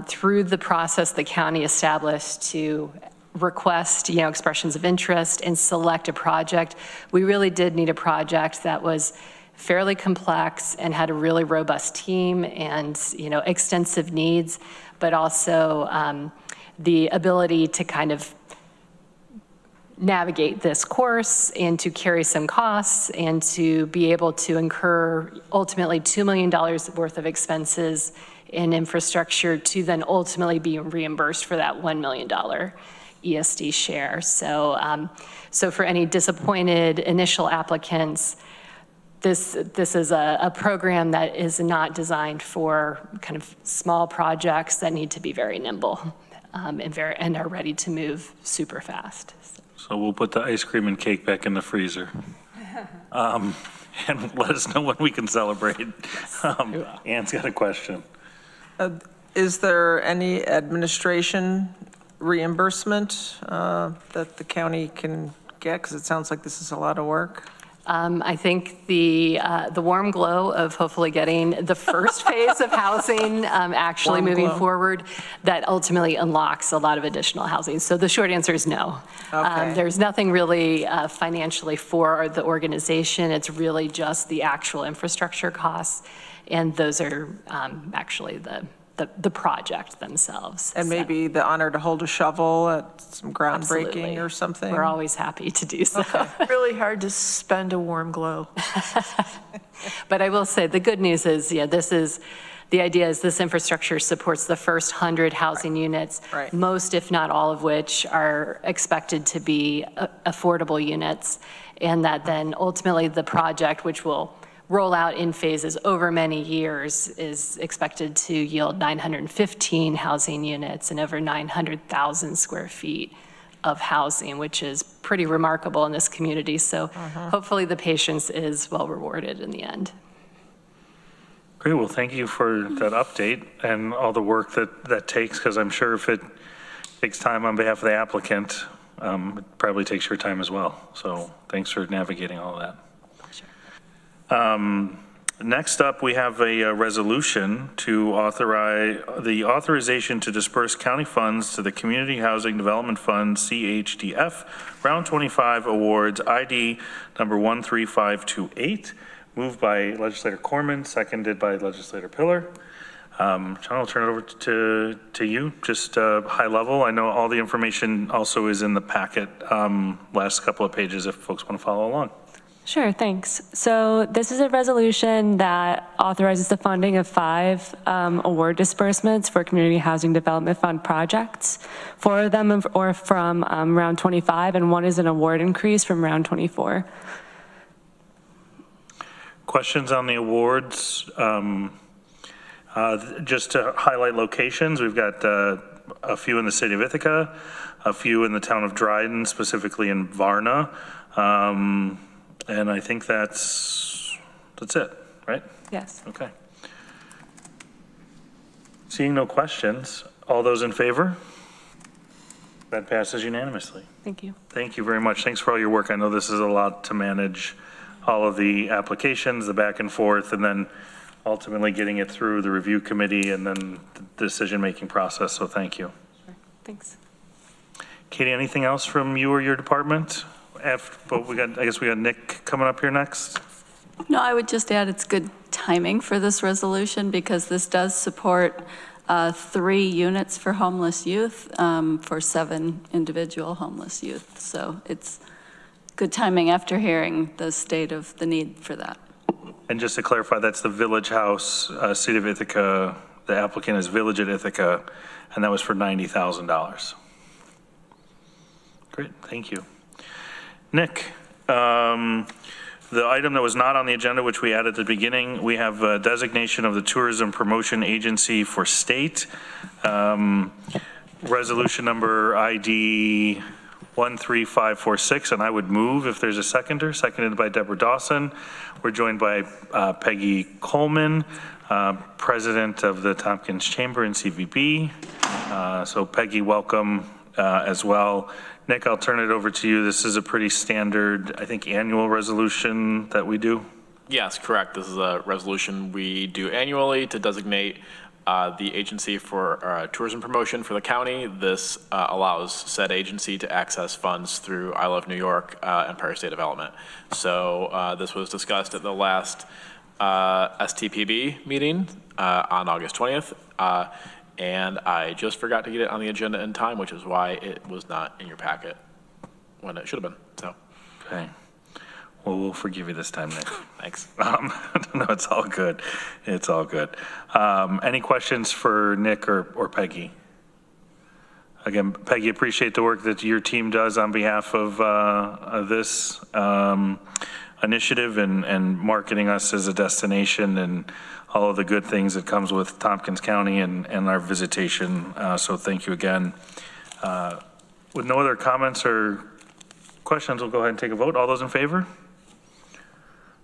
through the process the county established to request, expressions of interest and select a project, we really did need a project that was fairly complex and had a really robust team and, extensive needs, but also the ability to kind of navigate this course and to carry some costs and to be able to incur ultimately $2 million worth of expenses in infrastructure to then ultimately be reimbursed for that $1 million ESD share. So for any disappointed initial applicants, this is a program that is not designed for kind of small projects that need to be very nimble and are ready to move super fast. So we'll put the ice cream and cake back in the freezer. And let us know when we can celebrate. Ann's got a question. Is there any administration reimbursement that the county can get? Because it sounds like this is a lot of work. I think the warm glow of hopefully getting the first phase of housing actually Warm moving glow. forward, that ultimately unlocks a lot of additional housing. So the short answer is no. Okay. There's nothing really financially for the organization. It's really just the actual infrastructure costs, and those are actually the project themselves. And maybe the honor to hold a shovel at some groundbreaking Absolutely. or something? We're always happy to do so. Really hard to spend a warm glow. But I will say, the good news is, the idea is this infrastructure supports the first 100 housing units, Right. most, if not all of which, are expected to be affordable units, and that then ultimately the project, which will roll out in phases over many years, is expected to yield 915 housing units and over 900,000 square feet of housing, which is pretty remarkable in this community. So hopefully the patience is well rewarded in the end. Great, well, thank you for that update and all the work that takes, because I'm sure if it takes time on behalf of the applicant, it probably takes your time as well. So thanks for navigating all of that. Next up, we have a resolution to authorize the authorization to disperse county funds to the Community Housing Development Fund, CHDF, Round 25 Awards, ID number 13528, moved by Legislator Koreman, seconded by Legislator Pillar. John, I'll turn it over to you, just high level. I know all the information also is in the packet, last couple of pages if folks want to follow along. Sure, thanks. So this is a resolution that authorizes the funding of 5 award disbursements for Community Housing Development Fund projects. 4 of them are from round 25, and 1 is an award increase from round 24. Questions on the awards? Just to highlight locations, we've got a few in the city of Ithaca, a few in the town of Dryden, specifically in Varna. And I think that's it, right? Yes. Okay. Seeing no questions, all those in favor? That passes unanimously. Thank you. Thank you very much. Thanks for all your work. I know this is a lot to manage, all of the applications, the back and forth, and then ultimately getting it through the review committee and then the decision-making process, so thank you. Sure. Thanks. Katie, anything else from you or your department? But I guess we got Nick coming up here next. No, I would just add it's good timing for this resolution because this does support 3 units for homeless youth for 7 individual homeless youth. So it's good timing after hearing the state of the need for that. And just to clarify, that's the Village House, City of Ithaca. The applicant is Village at Ithaca, and that was for $90,000. Great, thank you. Nick, the item that was not on the agenda, which we added at the beginning, we have a designation of the Tourism Promotion Agency for state. Resolution number ID 13546, and I would move if there's a seconder, seconded by Deborah Dawson. We're joined by Peggy Coleman, president of the Tompkins Chamber and CVB. So Peggy, welcome as well. Nick, I'll turn it over to you. This is a pretty standard, I think, annual resolution that we do. Yes, correct. This is a resolution we do annually to designate the agency for tourism promotion for the county. This allows said agency to access funds through I Love New York Empire State Development. So this was discussed at the last STPB meeting on August 20th. And I just forgot to get it on the agenda in time, which is why it was not in your packet when it should have been, so. Okay. Well, we'll forgive you this time, Nick. Thanks. No, it's all good. It's all good. Any questions for Nick or Peggy? Again, Peggy, appreciate the work that your team does on behalf of this initiative and marketing us as a destination and all of the good things that comes with Tompkins County and our visitation. So thank you again. With no other comments or questions, we'll go ahead and take a vote. All those in favor?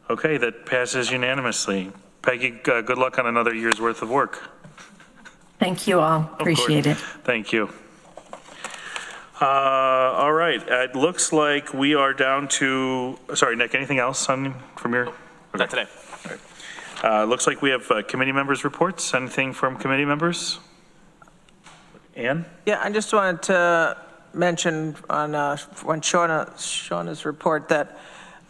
Okay, that passes unanimously. Peggy, good luck on another year's worth of work. Thank you all. Appreciate it. Thank you. All right, it looks like we are down to, sorry, Nick, anything else from your? Not today. Looks like we have committee members' reports. Anything from committee members? Ann? Yeah, I just wanted to mention on Shauna's report that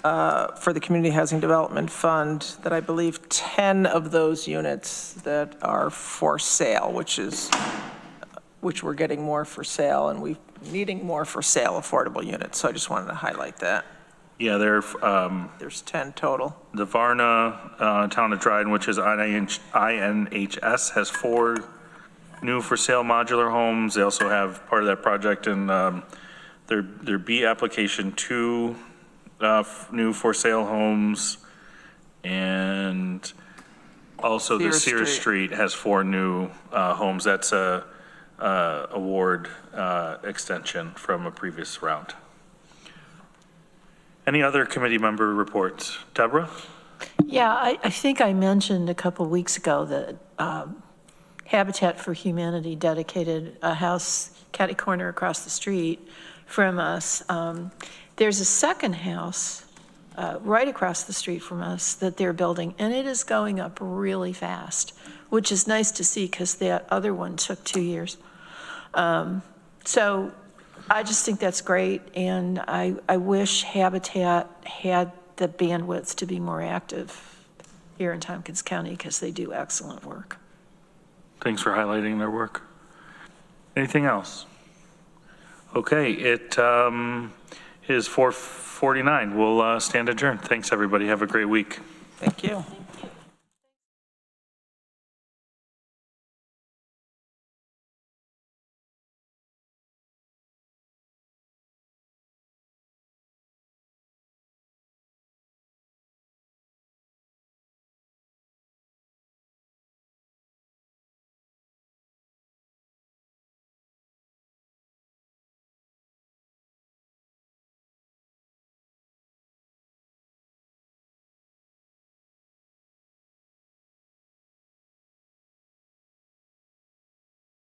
for the Community Housing Development Fund, that I believe 10 of those units that are for sale, which we're getting more for sale, and we're needing more for sale affordable units. So I just wanted to highlight that. Yeah, There's 10 total. the Varna, Town of Dryden, which is INHS, has 4 new for sale modular homes. They also have part of that project in their B application, 2 new for sale homes, and also the Sears Street has 4 new homes. That's a award extension from a previous round. Any other committee member reports? Deborah? Yeah, I think I mentioned a couple weeks ago that Habitat for Humanity dedicated a house catty corner across the street from us. There's a second house right across the street from us that they're building, and it is going up really fast, which is nice to see because that other one took 2 years. So I just think that's great, and I wish Habitat had the bandwidth to be more active here in Tompkins County because they do excellent work. Thanks for highlighting their work. Anything else? Okay, it is 4:49. We'll stand adjourned. Thanks, everybody. Have a great week. Thank you.